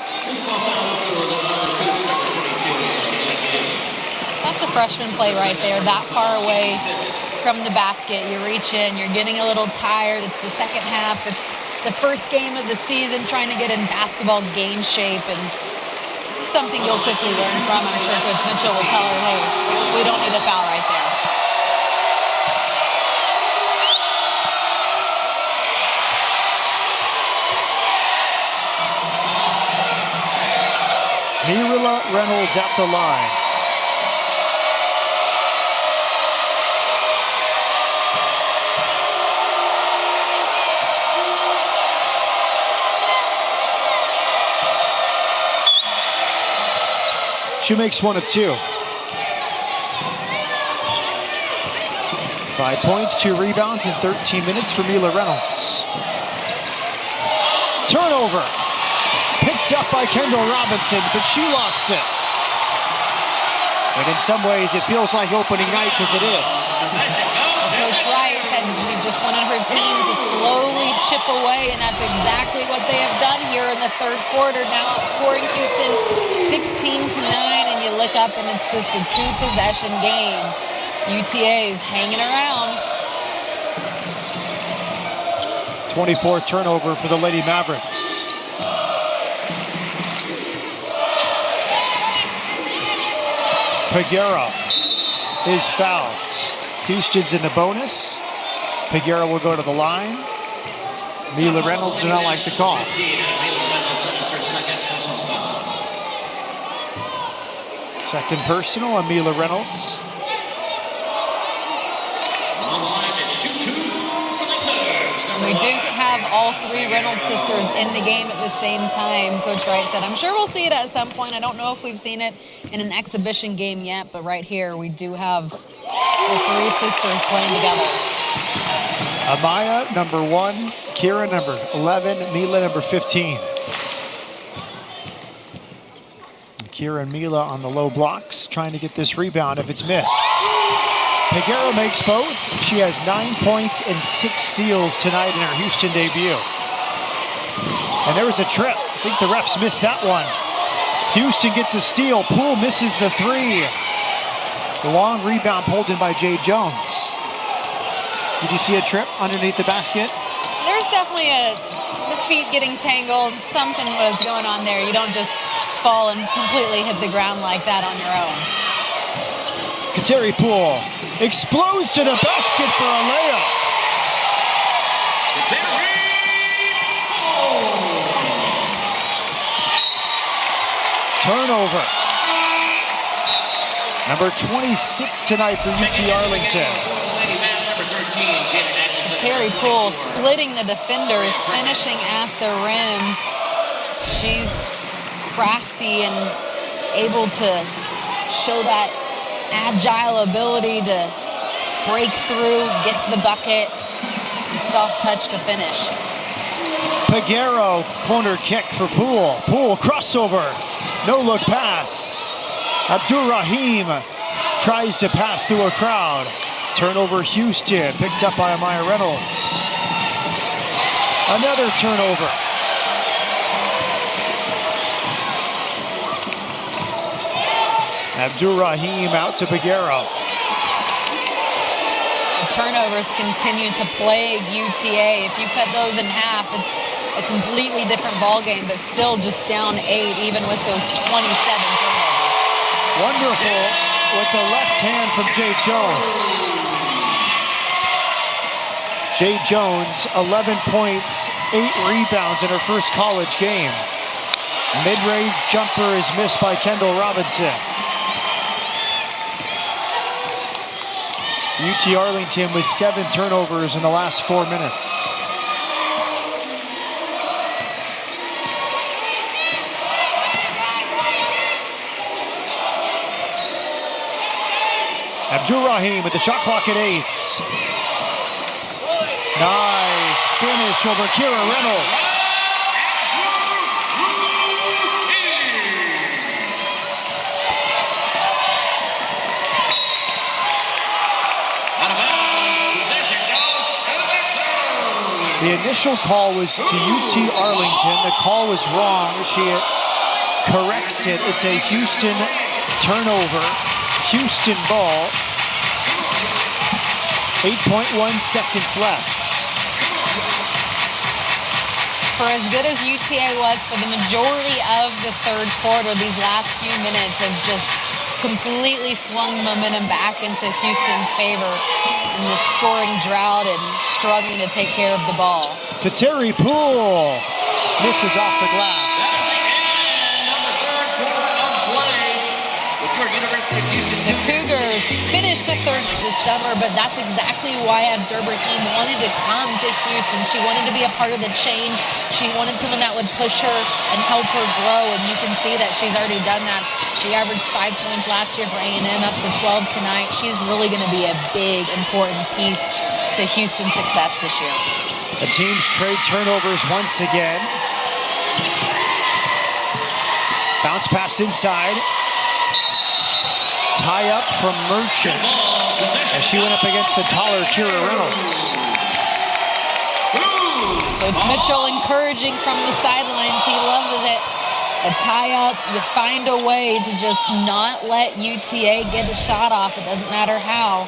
That's a freshman play right there, that far away from the basket. You reach in, you're getting a little tired. It's the second half. It's the first game of the season, trying to get in basketball game shape, and something you'll quickly learn from. I'm sure Coach Mitchell will tell her, hey, we don't need a foul right there. Mila Reynolds at the line. She makes one of 2. 5 points, 2 rebounds in 13 minutes for Mila Reynolds. Turnover. Picked up by Kendall Robinson, but she lost it. And in some ways, it feels like opening night because it is. Coach Wright said she just wanted her team to slowly chip away, and that's exactly what they have done here in the third quarter. Now outscoring Houston 16-9, and you look up and it's just a 2-possession game. UTA is hanging around. 24th turnover for the Lady Mavericks. Peguero is fouled. Houston's in the bonus. Peguero will go to the line. Mila Reynolds did not like the call. Second personal on Mila Reynolds. We do have all three Reynolds sisters in the game at the same time, Coach Wright said. I'm sure we'll see it at some point. I don't know if we've seen it in an exhibition game yet, but right here we do have the three sisters playing together. Amaya, number 1. Kira, number 11. Mila, number 15. Kira and Mila on the low blocks, trying to get this rebound if it's missed. Peguero makes both. She has 9 points and 6 steals tonight in her Houston debut. And there was a trip. I think the refs missed that one. Houston gets a steal. Poole misses the 3. The long rebound pulled in by Jay Jones. Did you see a trip underneath the basket? There's definitely the feet getting tangled. Something was going on there. You don't just fall and completely hit the ground like that on your own. Kateri Poole explodes to the basket for a layup. Turnover. Number 26 tonight for UT-Arlington. Kateri Poole splitting the defenders, finishing at the rim. She's crafty and able to show that agile ability to break through, get to the bucket, and soft touch to finish. Peguero, corner kick for Poole. Poole, crossover, no look pass. Abdur-Rahim tries to pass through a crowd. Turnover Houston, picked up by Amaya Reynolds. Another turnover. Abdur-Rahim out to Peguero. Turnovers continue to plague UTA. If you cut those in half, it's a completely different ball game, but still just down 8, even with those 27 turnovers. Wonderful with the left hand from Jay Jones. Jay Jones, 11 points, 8 rebounds in her first college game. Mid-range jumper is missed by Kendall Robinson. UT-Arlington with 7 turnovers in the last 4 minutes. Abdur-Rahim with the shot clock at 8. Nice finish over Kira Reynolds. The initial call was to UT-Arlington. The call was wrong. She corrects it. It's a Houston turnover. Houston ball. 8.1 seconds left. For as good as UTA was for the majority of the third quarter, these last few minutes has just completely swung the momentum back into Houston's favor in the scoring drought and struggling to take care of the ball. Kateri Poole misses off the glass. The Cougars finished the third this summer, but that's exactly why Abdur-Rahim wanted to come to Houston. She wanted to be a part of the change. She wanted someone that would push her and help her grow, and you can see that she's already done that. She averaged 5 points last year for A&M, up to 12 tonight. She's really going to be a big, important piece to Houston's success this year. The teams trade turnovers once again. Bounce pass inside. Tie up from Merchant as she went up against the taller Kira Reynolds. Coach Mitchell encouraging from the sidelines. He loves it. A tie up, you find a way to just not let UTA get a shot off. It doesn't matter how.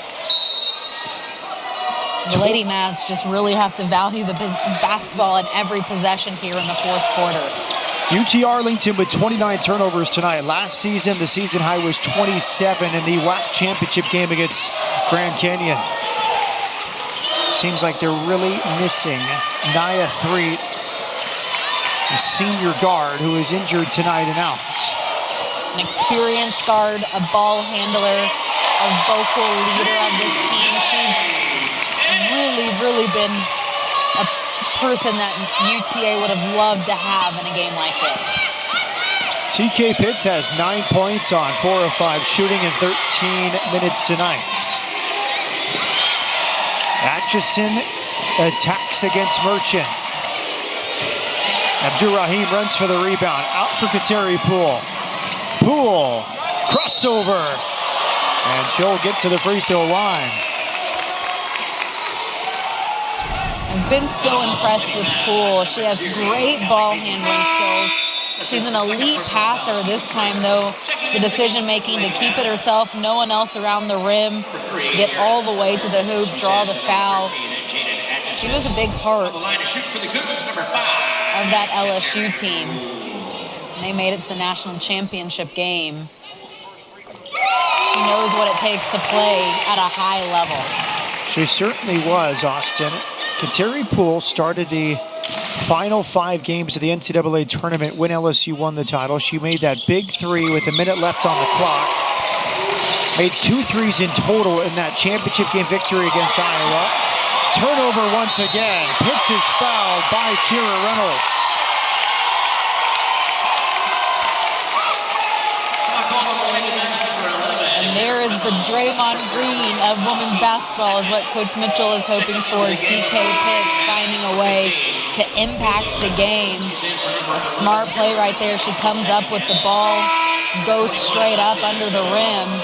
The Lady Mavs just really have to value the basketball in every possession here in the fourth quarter. UT-Arlington with 29 turnovers tonight. Last season, the season high was 27 in the WAC championship game against Grand Canyon. Seems like they're really missing Nia Threet, a senior guard who is injured tonight and out. An experienced guard, a ball handler, a vocal leader of this team. She's really been a person that UTA would have loved to have in a game like this. TK Pitts has 9 points on 4 of 5 shooting in 13 minutes tonight. Atchison attacks against Merchant. Abdurrahim runs for the rebound. Out for Kateri Poole. Poole, crossover. And she'll get to the free throw line. I've been so impressed with Poole. She has great ball handling skills. She's an elite passer this time, though. The decision-making to keep it herself, no one else around the rim, get all the way to the hoop, draw the foul. She was a big part of that LSU team. And they made it to the national championship game. She knows what it takes to play at a high level. She certainly was, Austin. Kateri Poole started the final 5 games of the NCAA tournament when LSU won the title. She made that big 3 with a minute left on the clock. Made 2 threes in total in that championship game victory against Iowa. Turnover once again. Pitts is fouled by Kira Reynolds. And there is the Draymond Green of women's basketball is what Coach Mitchell is hoping for. TK Pitts finding a way to impact the game. A smart play right there. She comes up with the ball, goes straight up under the rim.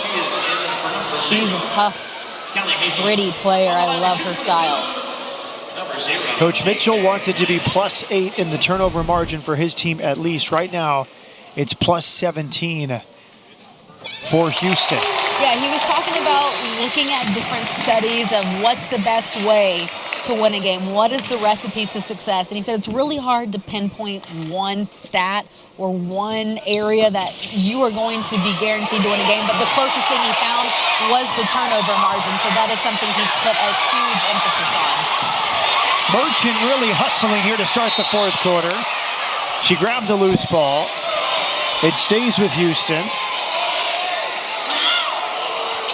She's a tough, gritty player. I love her style. Coach Mitchell wants it to be +8 in the turnover margin for his team at least. Right now, it's +17 for Houston. Yeah, he was talking about looking at different studies of what's the best way to win a game. What is the recipe to success? And he said it's really hard to pinpoint one stat or one area that you are going to be guaranteed to win a game, but the closest thing he found was the turnover margin, so that is something he's put a huge emphasis on. Merchant really hustling here to start the fourth quarter. She grabbed the loose ball. It stays with Houston.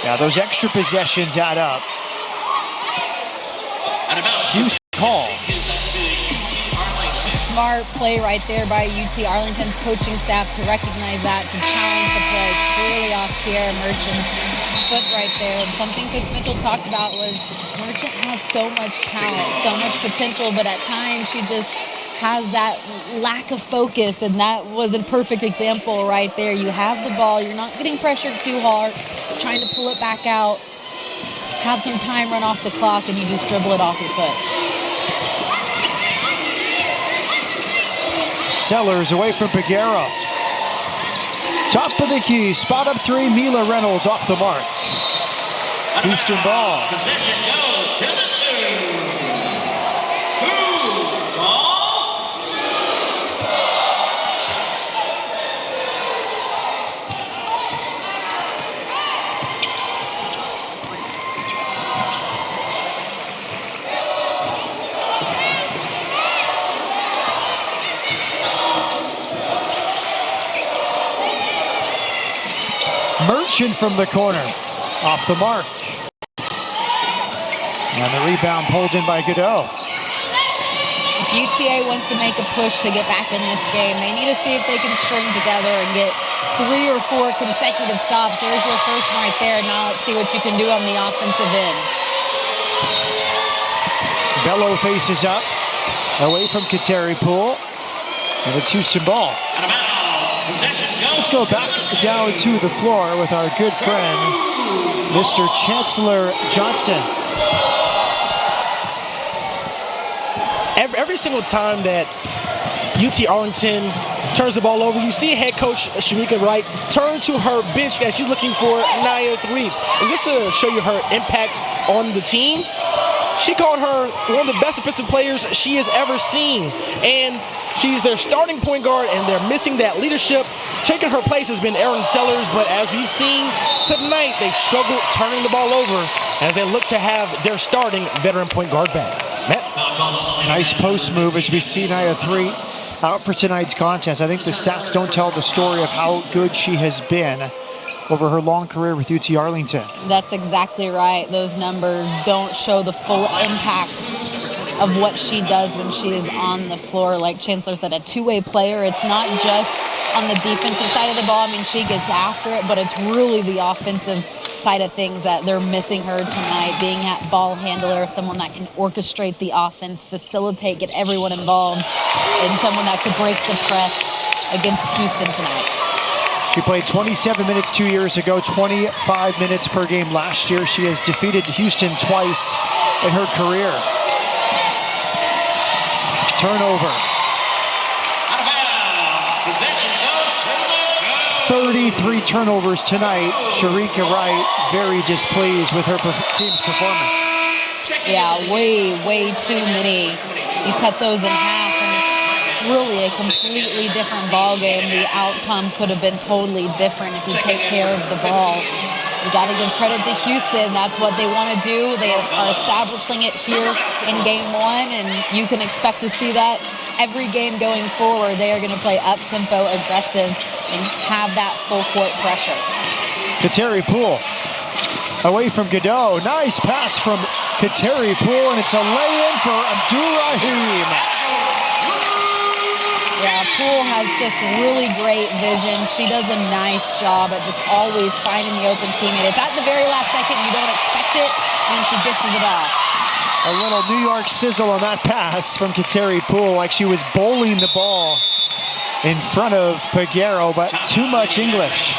Now those extra possessions add up. Houston call. A smart play right there by UT-Arlington's coaching staff to recognize that, to challenge the play. Clearly off Kiara Merchant's foot right there. And something Coach Mitchell talked about was Merchant has so much talent, so much potential, but at times she just has that lack of focus, and that was a perfect example right there. You have the ball, you're not getting pressured too hard, trying to pull it back out, have some time run off the clock, and you just dribble it off your foot. Sellers away from Peguero. Top of the key, spot up 3, Mila Reynolds off the mark. Houston ball. Possession goes to the 2. Who ball? Merchant from the corner, off the mark. And the rebound pulled in by Godot. If UTA wants to make a push to get back in this game, they need to see if they can string together and get 3 or 4 consecutive stops. There's your first one right there. Now let's see what you can do on the offensive end. Bello faces up, away from Kateri Poole, and it's Houston ball. Let's go back down to the floor with our good friend, Mr. Chancellor Johnson. Every single time that UT-Arlington turns the ball over, you see head coach Shamika Wright turn to her bench as she's looking for Nia Threet. And just to show you her impact on the team, She called her one of the best offensive players she has ever seen. And she's their starting point guard, and they're missing that leadership. Taking her place has been Erin Sellers, but as we've seen tonight, they've struggled turning the ball over as they look to have their starting veteran point guard back. Matt? Nice post move as we see Nia 3 out for tonight's contest. I think the stats don't tell the story of how good she has been over her long career with UT-Arlington. That's exactly right. Those numbers don't show the full impact of what she does when she is on the floor. Like Chancellor said, a two-way player. It's not just on the defensive side of the ball. I mean, she gets after it, but it's really the offensive side of things that they're missing her tonight, being that ball handler, someone that can orchestrate the offense, facilitate, get everyone involved, and someone that could break the press against Houston tonight. She played 27 minutes 2 years ago, 25 minutes per game last year. She has defeated Houston twice in her career. Turnover. Out of bounds. Possession goes to the 33 turnovers tonight. Sharika Wright very displeased with her team's performance. Yeah, way too many. You cut those in half, and it's really a completely different ball game. The outcome could have been totally different if you take care of the ball. You got to give credit to Houston. That's what they want to do. They are establishing it here in game one, and you can expect to see that every game going forward. They are going to play up-tempo, aggressive, and have that full-court pressure. Kateri Poole away from Godot. Nice pass from Kateri Poole, and it's a lay-in for Abdurrahim. Yeah, Poole has just really great vision. She does a nice job at just always finding the open teammate. It's at the very last second, you don't expect it, and then she dishes it off. A little New York sizzle on that pass from Kateri Poole, like she was bowling the ball in front of Peguero, but too much English.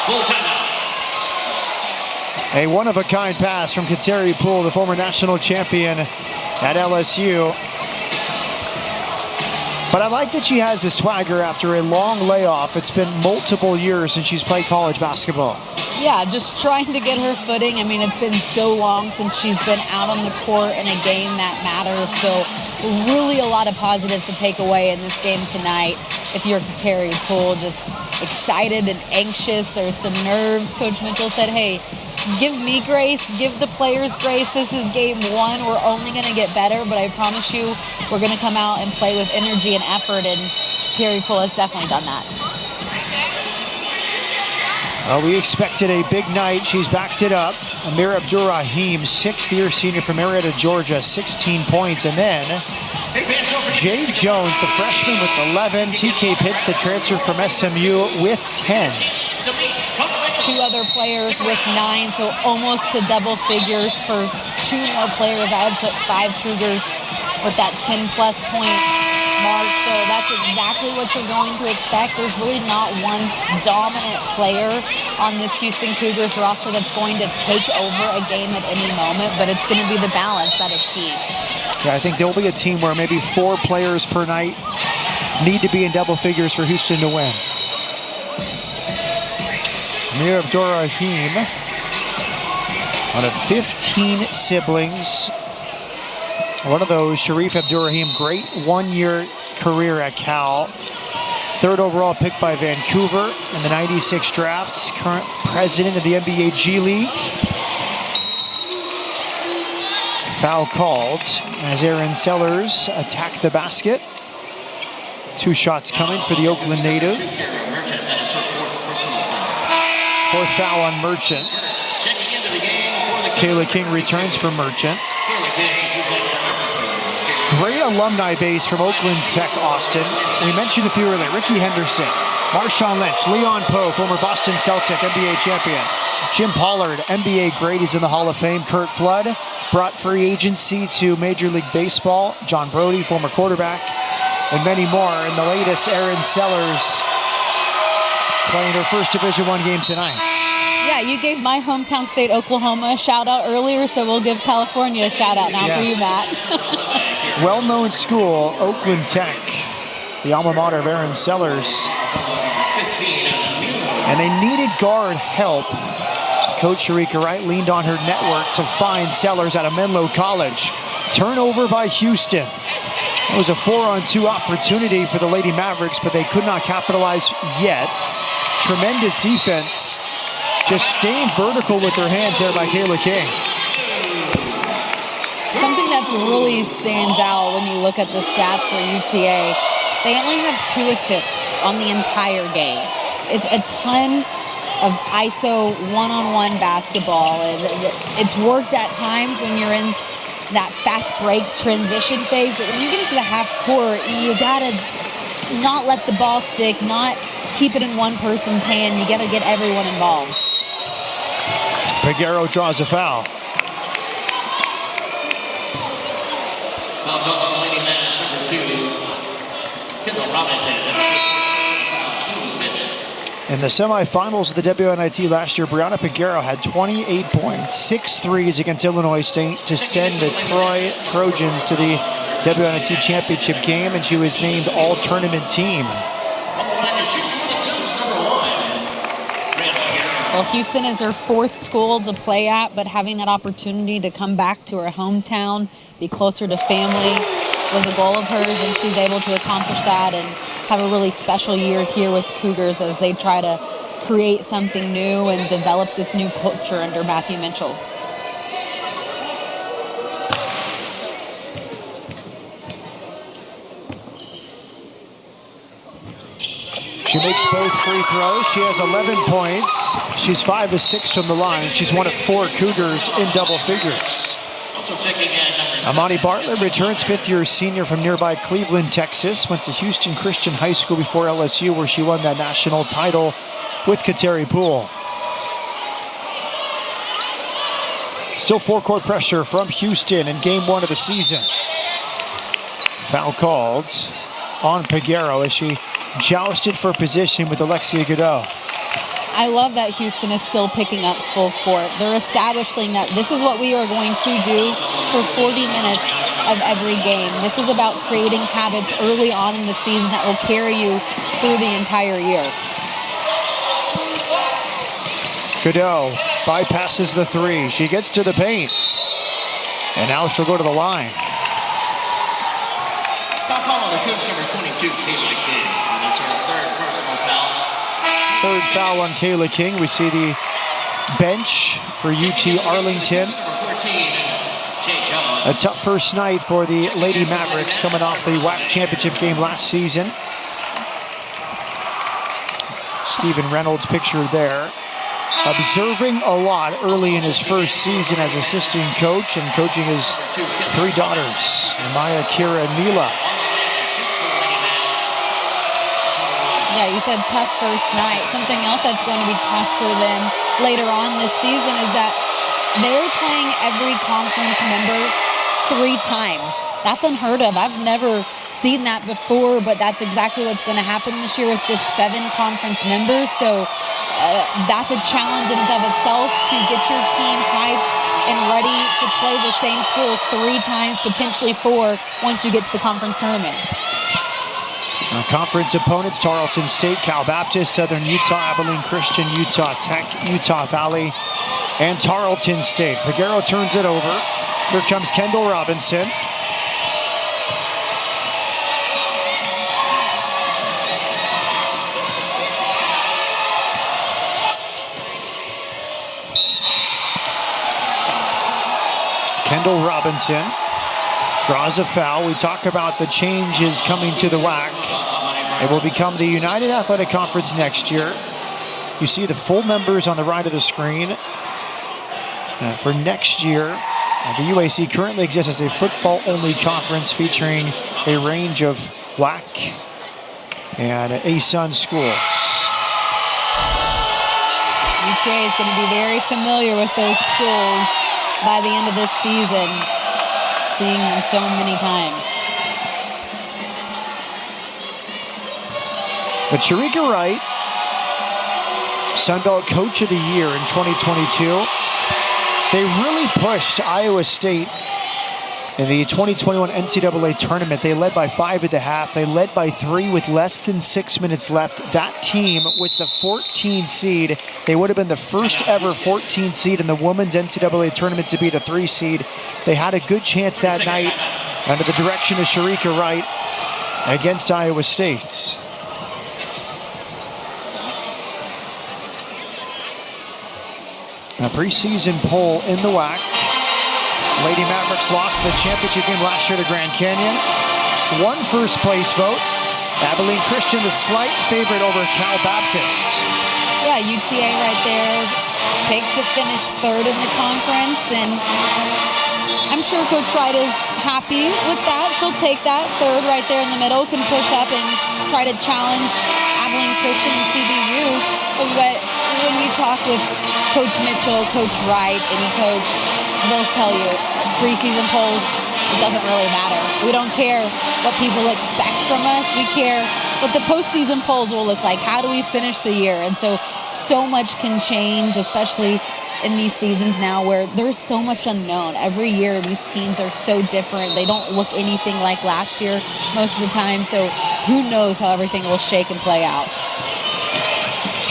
full timeout. A one-of-a-kind pass from Kateri Poole, the former national champion at LSU. But I like that she has the swagger after a long layoff. It's been multiple years since she's played college basketball. Yeah, just trying to get her footing. I mean, it's been so long since she's been out on the court in a game that matters. So really a lot of positives to take away in this game tonight. If you're Kateri Poole, just excited and anxious. There's some nerves. Coach Mitchell said, hey, give me grace, give the players grace. This is game one. We're only going to get better, but I promise you we're going to come out and play with energy and effort, and Kateri Poole has definitely done that. Well, we expected a big night. She's backed it up. Amir Abdurrahim, sixth-year senior from Marietta, Georgia, 16 points. And then Jay Jones, the freshman with 11. TK Pitts, the transfer from SMU, with 10. Two other players with 9, so almost to double figures for 2 more players. I would put 5 Cougars with that 10-plus point mark, so that's exactly what you're going to expect. There's really not one dominant player on this Houston Cougars roster that's going to take over a game at any moment, but it's going to be the balance that is key. Yeah, I think there'll be a team where maybe 4 players per night need to be in double figures for Houston to win. Amir Abdurrahim, one of 15 siblings. One of those, Sharif Abdurrahim, great one-year career at Cal. 3rd overall pick by Vancouver in the 96 drafts. Current president of the NBA G League. Foul called as Erin Sellers attacked the basket. 2 shots coming for the Oakland native. 4th foul on Merchant. Kayla King returns for Merchant. Great alumni base from Oakland Tech, Austin. We mentioned a few earlier. Ricky Henderson, Marshawn Lynch, Leon Poe, former Boston Celtic NBA champion. Jim Pollard, NBA great, is in the Hall of Fame. Kurt Flood brought free agency to Major League Baseball. John Brody, former quarterback, and many more. And the latest, Erin Sellers, playing her first Division I game tonight. Yeah, you gave my hometown state, Oklahoma, a shout-out earlier, so we'll give California a shout-out now for you, Matt. Well-known school, Oakland Tech, the alma mater of Erin Sellers. And they needed guard help Coach Sharika Wright leaned on her network to find Sellers out of Menlo College. Turnover by Houston. It was a 4-on-2 opportunity for the Lady Mavericks, but they could not capitalize yet. Tremendous defense. Just staying vertical with their hands there by Kayla King. Something that really stands out when you look at the stats for UTA, they only have 2 assists on the entire game. It's a ton of ISO one-on-one basketball. And it's worked at times when you're in that fast break transition phase, but when you get into the half court, you gotta not let the ball stick, not keep it in one person's hand. You gotta get everyone involved. Peguero draws a foul. Lady Mavs, number 2, Kendall Robinson. In the semifinals of the WNIT last year, Brianna Peguero had 28 points, 6 threes against Illinois State to send the Troy Trojans to the WNIT championship game, and she was named all-tournament team. Well, Houston is her 4th school to play at, but having that opportunity to come back to her hometown, be closer to family, was a goal of hers, and she's able to accomplish that and have a really special year here with Cougars as they try to create something new and develop this new culture under Matthew Mitchell. She makes both free throws. She has 11 points. She's 5 of 6 from the line. She's one of 4 Cougars in double figures. Also checking in number Amani Bartlett returns, 5th-year senior from nearby Cleveland, Texas. Went to Houston Christian High School before LSU, where she won that national title with Kateri Poole. Still four-court pressure from Houston in game 1 of the season. Foul called on Peguero as she jousted for position with Alexia Godot. I love that Houston is still picking up full court. They're establishing that this is what we are going to do for 40 minutes of every game. This is about creating habits early on in the season that will carry you through the entire year. Godot bypasses the 3. She gets to the paint. And now she'll go to the line. foul call on the Cougs, number 22, Kayla King. And that's her 3rd personal foul. 3rd foul on Kayla King. We see the bench for UT-Arlington. A tough first night for the Lady Mavericks coming off the WAC championship game last season. Stephen Reynolds pictured there. Observing a lot early in his first season as assistant coach and coaching his 3 daughters, Maya, Kira, and Mila. Yeah, you said tough first night. Something else that's going to be tough for them later on this season is that they're playing every conference member 3 times. That's unheard of. I've never seen that before, but that's exactly what's going to happen this year with just 7 conference members. So that's a challenge in and of itself to get your team hyped and ready to play the same school 3 times, potentially 4, once you get to the conference tournament. Conference opponents: Tarleton State, Cal Baptist, Southern Utah, Abilene Christian, Utah Tech, Utah Valley, and Tarleton State. Peguero turns it over. Here comes Kendall Robinson. Kendall Robinson draws a foul. We talk about the changes coming to the WAC. It will become the United Athletic Conference next year. You see the full members on the right of the screen. For next year, the UAC currently exists as a football-only conference featuring a range of WAC and ASUN schools. UTA is going to be very familiar with those schools by the end of this season, seeing them so many times. But Sharika Wright, Sun Belt Coach of the Year in 2022, they really pushed Iowa State In the 2021 NCAA tournament, they led by 5 at the half. They led by 3 with less than 6 minutes left. That team was the 14 seed. They would have been the first ever 14 seed in the women's NCAA tournament to beat a 3 seed. They had a good chance that night under the direction of Sharika Wright against Iowa State. A preseason poll in the WAC. Lady Mavericks lost the championship game last year to Grand Canyon. 1 first place vote. Abilene Christian, the slight favorite over Cal Baptist. Yeah, UTA right there, picked to finish 3rd in the conference, and I'm sure Coach Wright is happy with that. She'll take that 3rd right there in the middle, can push up and try to challenge Abilene Christian and CBU. But when you talk with Coach Mitchell, Coach Wright, any coach, they'll tell you, preseason polls, it doesn't really matter. We don't care what people expect from us. We care what the postseason polls will look like. How do we finish the year? And so much can change, especially in these seasons now where there's so much unknown. Every year, these teams are so different. They don't look anything like last year most of the time. So who knows how everything will shake and play out.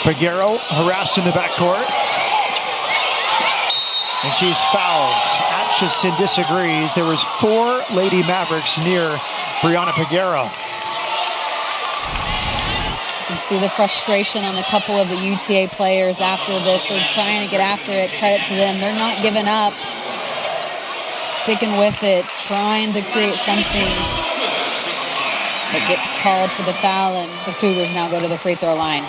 Peguero harassed in the backcourt. And she's fouled. Atchison disagrees. There was 4 Lady Mavericks near Brianna Peguero. You can see the frustration on a couple of the UTA players after this. They're trying to get after it. Credit to them. They're not giving up. Sticking with it. Trying to create something that gets called for the foul, and the Cougars now go to the free throw line.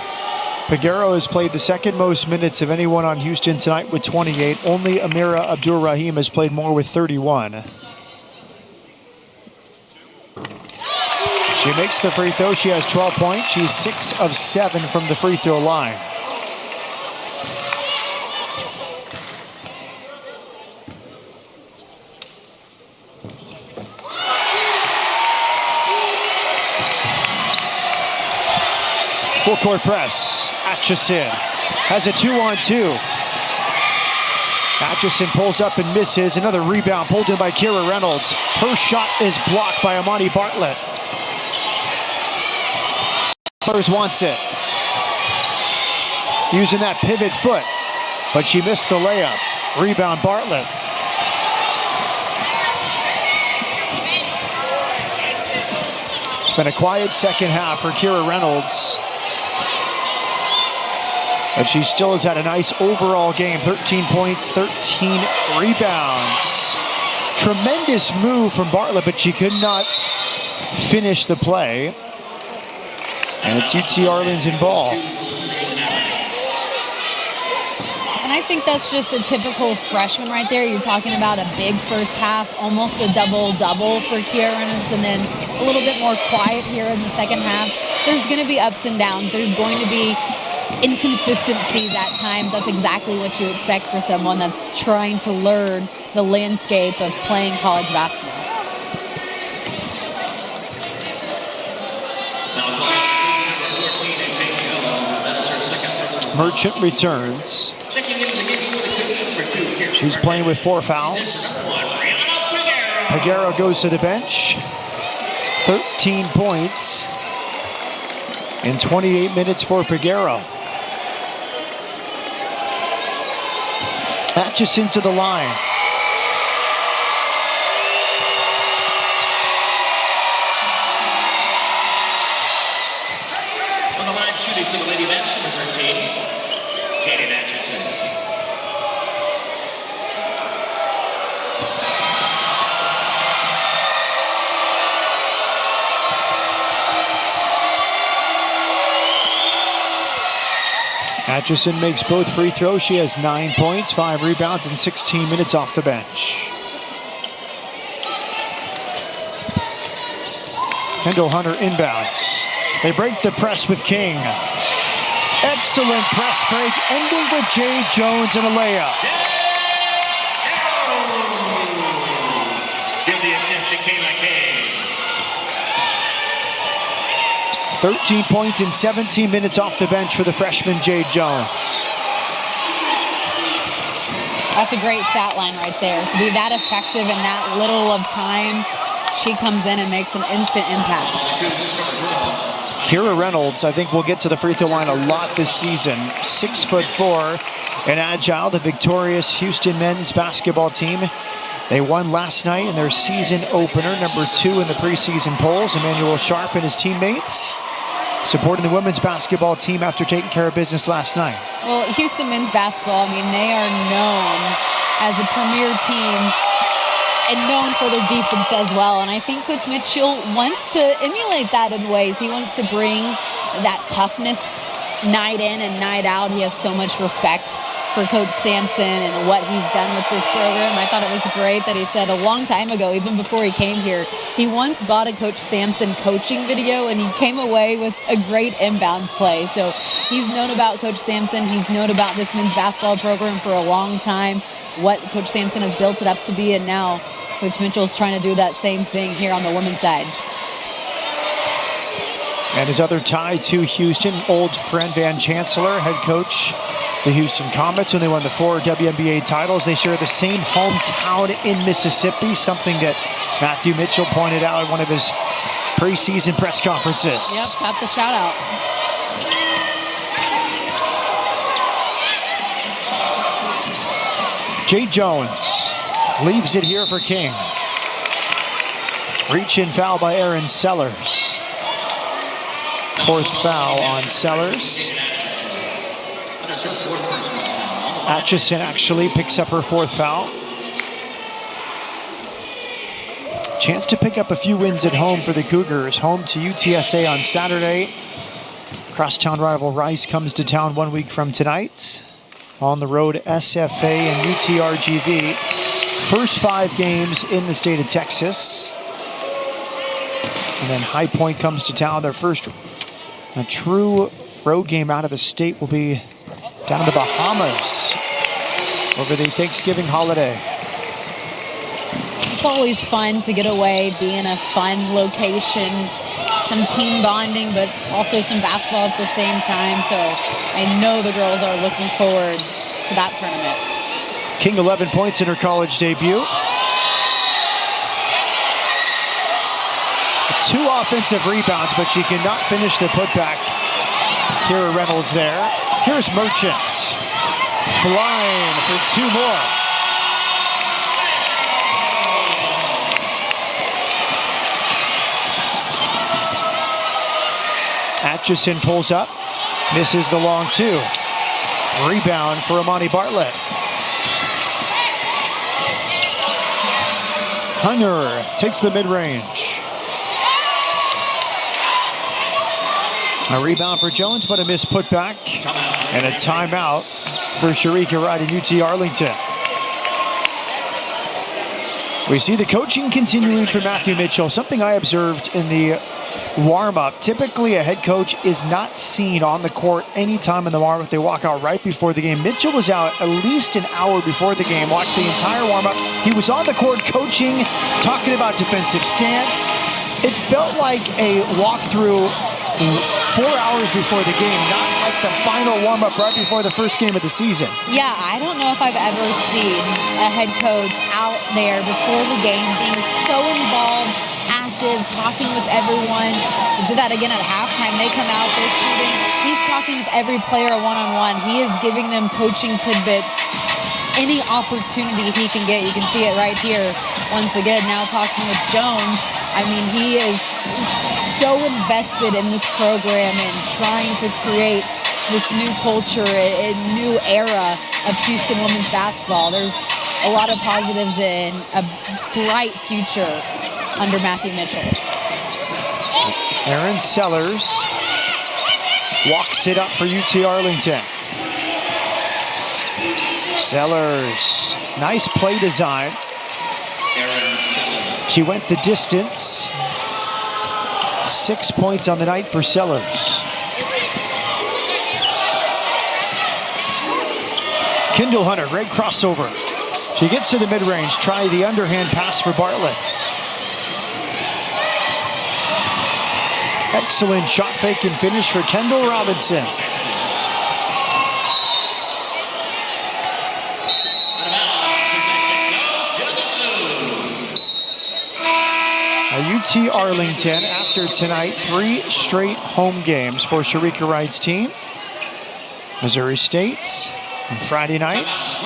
Peguero has played the 2nd most minutes of anyone on Houston tonight with 28. Only Amira Abdur-Rahim has played more with 31. She makes the free throw. She has 12 points. She's 6 of 7 from the free throw line. Full court press. Atchison has a 2-on-2. Atchison pulls up and misses. Another rebound pulled in by Kira Reynolds. Her shot is blocked by Amani Bartlett. Sellers wants it. Using that pivot foot, but she missed the layup. Rebound Bartlett. It's been a quiet second half for Kira Reynolds. But she still has had a nice overall game. 13 points, 13 rebounds. Tremendous move from Bartlett, but she could not finish the play. And it's UT-Arlington ball. And I think that's just a typical freshman right there. You're talking about a big first half, almost a double-double for Kiara Reynolds, and then a little bit more quiet here in the second half. There's going to be ups and downs. There's going to be inconsistencies at times. That's exactly what you expect for someone that's trying to learn the landscape of playing college basketball. Merchant returns. She's playing with 4 fouls. Peguero goes to the bench. 13 points in 28 minutes for Peguero. Atchison to the line. On the line shooting for the Lady Bench, number 13, Jaden Atchison. Atchison makes both free throws. She has 9 points, 5 rebounds, and 16 minutes off the bench. Kendall Hunter inbounds. They break the press with King. Excellent press break, ending with Jade Jones and a layup. Give the assist to Kayla King. 13 points in 17 minutes off the bench for the freshman Jade Jones. That's a great stat line right there. To be that effective in that little of time, she comes in and makes an instant impact. Kira Reynolds, I think we'll get to the free throw line a lot this season. 6'4" and agile, the victorious Houston men's basketball team. They won last night in their season opener, number 2 in the preseason polls. Emmanuel Sharp and his teammates supporting the women's basketball team after taking care of business last night. Well, Houston men's basketball, I mean, they are known as a premier team and known for their defense as well. And I think Coach Mitchell wants to emulate that in ways. He wants to bring that toughness night in and night out. He has so much respect for Coach Sampson and what he's done with this program. I thought it was great that he said a long time ago, even before he came here, he once bought a Coach Sampson coaching video and he came away with a great inbounds play. So he's known about Coach Sampson. He's known about this men's basketball program for a long time, what Coach Sampson has built it up to be, and now Coach Mitchell's trying to do that same thing here on the women's side. And his other tie to Houston, old friend Van Chancellor, head coach the Houston Comets, when they won the 4 WNBA titles. They share the same hometown in Mississippi, something that Matthew Mitchell pointed out in one of his preseason press conferences. Yep, got the shout out. Jay Jones leaves it here for King. Reach-in foul by Aaron Sellers. 4th foul on Sellers. Atchison actually picks up her 4th foul. Chance to pick up a few wins at home for the Cougars. Home to UTSA on Saturday. Crosstown rival Rice comes to town 1 week from tonight. On the road, SFA and UT-RGV. First 5 games in the state of Texas. And then High Point comes to town. Their first true road game out of the state will be down in the Bahamas over the Thanksgiving holiday. It's always fun to get away, be in a fun location, some team bonding, but also some basketball at the same time. So I know the girls are looking forward to that tournament. King 11 points in her college debut. 2 offensive rebounds, but she cannot finish the putback. Kira Reynolds there. Here's Merchant, flying for 2 more. Atchison pulls up, misses the long 2. Rebound for Amani Bartlett. Hunter takes the mid-range. A rebound for Jones, but a missed putback. And a timeout for Sharika Wright in UT-Arlington. We see the coaching continuing for Matthew Mitchell. Something I observed in the warm-up. Typically, a head coach is not seen on the court anytime in the warm-up. They walk out right before the game. Mitchell was out at least an hour before the game, watched the entire warm-up. He was on the court coaching, talking about defensive stance. It felt like a walkthrough 4 hours before the game, not like the final warm-up right before the first game of the season. Yeah, I don't know if I've ever seen a head coach out there before the game being so involved, active, talking with everyone. He did that again at halftime. They come out, they're shooting. He's talking with every player one-on-one. He is giving them coaching tidbits, any opportunity he can get. You can see it right here. Once again, now talking with Jones. I mean, he is so invested in this program and trying to create this new culture, a new era of Houston women's basketball. There's a lot of positives and a bright future under Matthew Mitchell. Aaron Sellers walks it up for UT-Arlington. Sellers, nice play design. She went the distance. 6 points on the night for Sellers. Kendall Hunter, great crossover. She gets to the mid-range, try the underhand pass for Bartlett. Excellent shot fake and finish for Kendall Robinson. UT-Arlington, after tonight, 3 straight home games for Sharika Wright's team. Missouri State on Friday nights,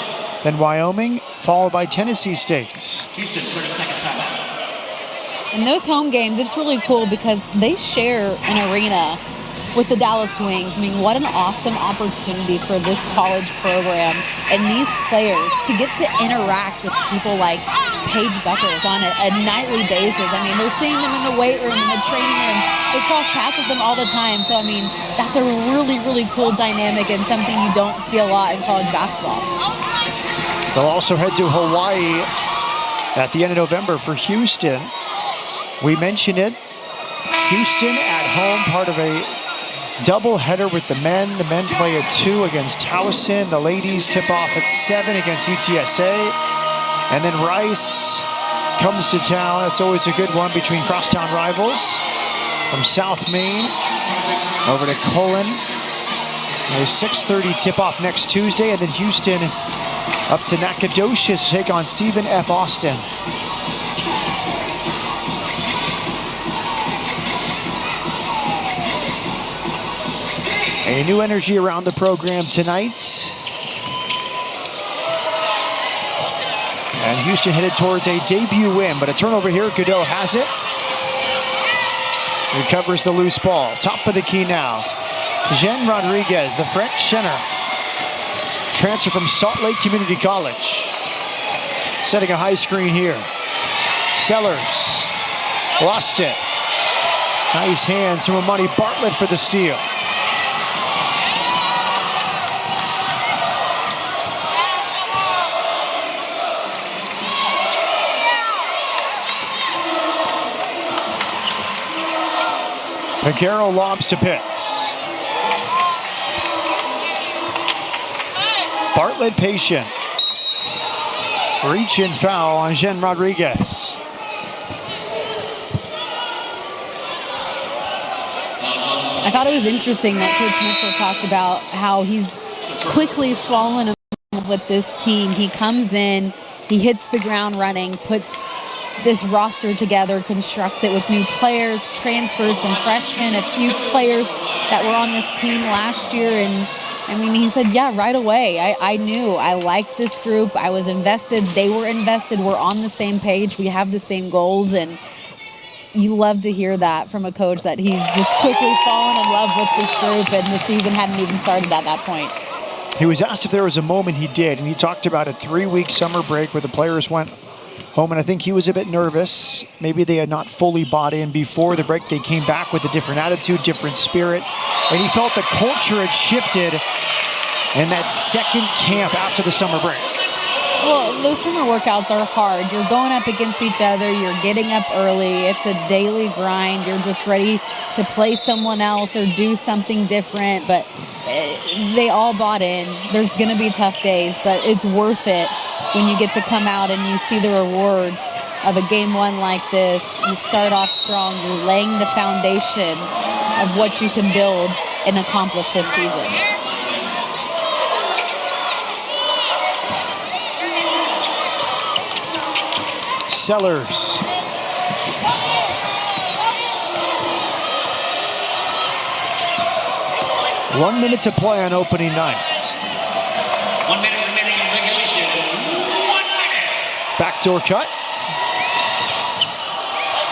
then Wyoming, followed by Tennessee State. Houston for the second time. In those home games, it's really cool because they share an arena with the Dallas Wings. I mean, what an awesome opportunity for this college program and these players to get to interact with people like Paige Buckles on a nightly basis. I mean, they're seeing them in the weight room, in the training room. They cross paths with them all the time. So, I mean, that's a really, really cool dynamic and something you don't see a lot in college basketball. They'll also head to Hawaii at the end of November for Houston. We mentioned it. Houston at home, part of a doubleheader with the men. The men play at 2 against Towson. The ladies tip off at 7 against UTSA. And then Rice comes to town. It's always a good one between crosstown rivals. From South Main over to Cullen. A 6:30 tip-off next Tuesday. And then Houston up to Nacogdoches to take on Stephen F. Austin. A new energy around the program tonight. And Houston headed towards a debut win, but a turnover here. Godot has it. Recovers the loose ball. Top of the key now. Jen Rodriguez, the French center. Transfer from Salt Lake Community College. Setting a high screen here. Sellers. Lost it. Nice hands from Amani Bartlett for the steal. Pagero lobs to Pitts. Bartlett patient. Reach and foul on Jen Rodriguez. I thought it was interesting that Coach Mitchell talked about how he's quickly fallen in love with this team. He comes in, he hits the ground running, puts this roster together, constructs it with new players, transfers some freshmen, a few players that were on this team last year. And I mean, he said, yeah, right away. I knew I liked this group. I was invested. They were invested. We're on the same page. We have the same goals. And you love to hear that from a coach, that he's just quickly fallen in love with this group, and the season hadn't even started at that point. He was asked if there was a moment he did, and he talked about a 3-week summer break where the players went home, and I think he was a bit nervous. Maybe they had not fully bought in before the break. They came back with a different attitude, different spirit, and he felt the culture had shifted in that second camp after the summer break. Well, those summer workouts are hard. You're going up against each other. You're getting up early. It's a daily grind. You're just ready to play someone else or do something different, but they all bought in. There's going to be tough days, but it's worth it when you get to come out and you see the reward of a game one like this. You start off strong. You're laying the foundation of what you can build and accomplish this season. Sellers. One minute to play on opening night. 1 minute remaining in regulation. 1 minute. Backdoor cut.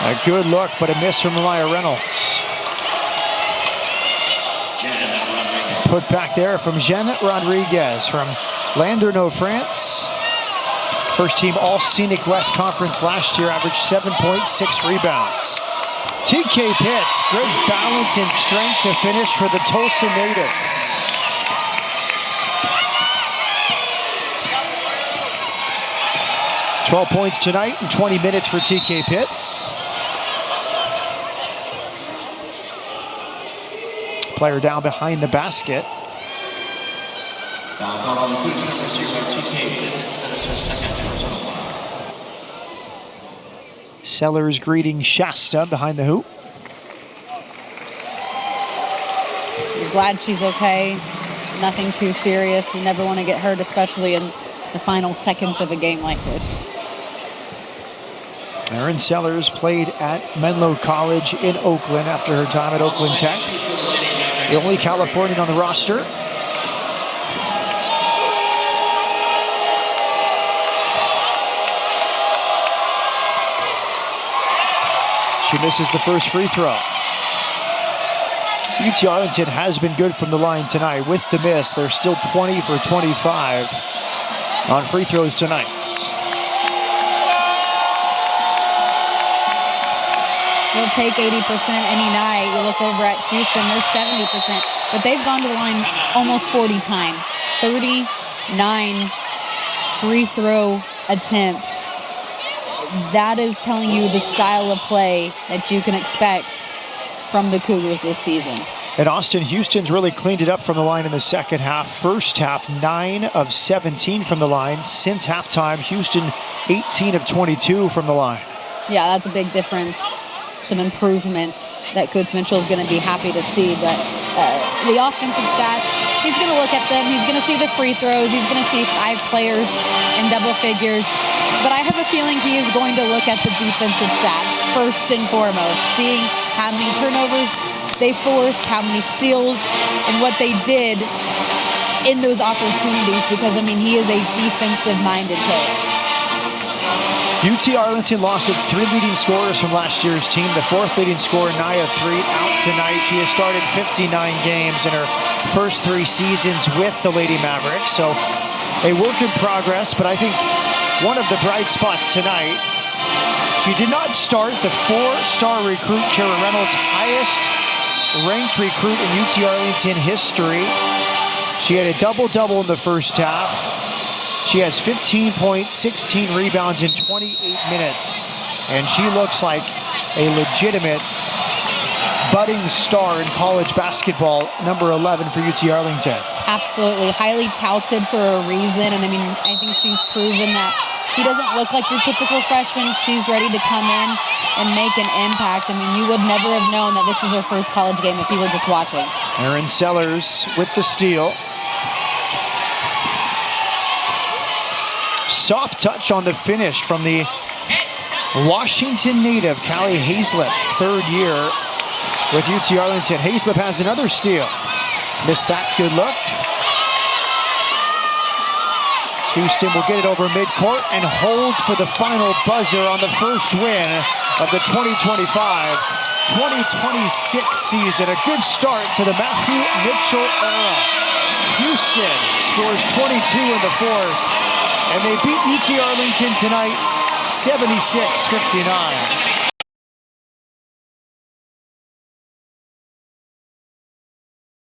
A good look, but a miss from Mariah Reynolds. Put back there from Jeanette Rodriguez from Landerneau, France. First team All-Scenic West Conference last year, averaged 7.6 rebounds. TK Pitts, great balance and strength to finish for the Tulsa native. "12 points tonight in 20 minutes for TK Pitts. Player down behind the basket. Foul called on the Cougs, number 0, TK Pitts. That is her second personal foul. Sellers greeting Shasta behind the hoop. You're glad she's okay. Nothing too serious. You never want to get hurt, especially in the final seconds of a game like this. Erin Sellers played at Menlo College in Oakland after her time at Oakland Tech. The only Californian on the roster. She misses the first free throw. UT-Arlington has been good from the line tonight. With the miss, they're still 20 for 25 on free throws tonight. You'll take 80% any night. You look over at Houston, they're 70%, but they've gone to the line almost 40 times. 39 free throw attempts. That is telling you the style of play that you can expect from the Cougars this season. And Austin, Houston's really cleaned it up from the line in the second half. First half, 9 of 17 from the line. Since halftime, Houston 18 of 22 from the line. Yeah, that's a big difference. Some improvements that Coach Mitchell is going to be happy to see. But the offensive stats, he's going to look at them. He's going to see the free throws. He's going to see 5 players in double figures. But I have a feeling he is going to look at the defensive stats first and foremost, seeing how many turnovers they forced, how many steals, and what they did in those opportunities, because, I mean, he is a defensive-minded coach. UT-Arlington lost its 3 leading scorers from last year's team. The 4th leading scorer, Nia 3, out tonight. She has started 59 games in her first 3 seasons with the Lady Mavericks. So a work in progress, but I think one of the bright spots tonight, she did not start the 4-star recruit, Kara Reynolds, highest ranked recruit in UT-Arlington history. She had a double-double in the first half. She has 15 points, 16 rebounds in 28 minutes. And she looks like a legitimate budding star in college basketball, number 11 for UT-Arlington. Absolutely, highly touted for a reason. And I mean, I think she's proven that she doesn't look like your typical freshman. She's ready to come in and make an impact. I mean, you would never have known that this is her first college game if you were just watching. Erin Sellers with the steal. Soft touch on the finish from the Washington native, Callie Hazlett, 3rd year with UT-Arlington. Hazlett has another steal. Missed that good look. Houston will get it over midcourt and hold for the final buzzer on the first win of the 2025-2026 season. A good start to the Matthew Mitchell era. Houston scores 22 in the 4th, and they beat UT-Arlington tonight 76-59.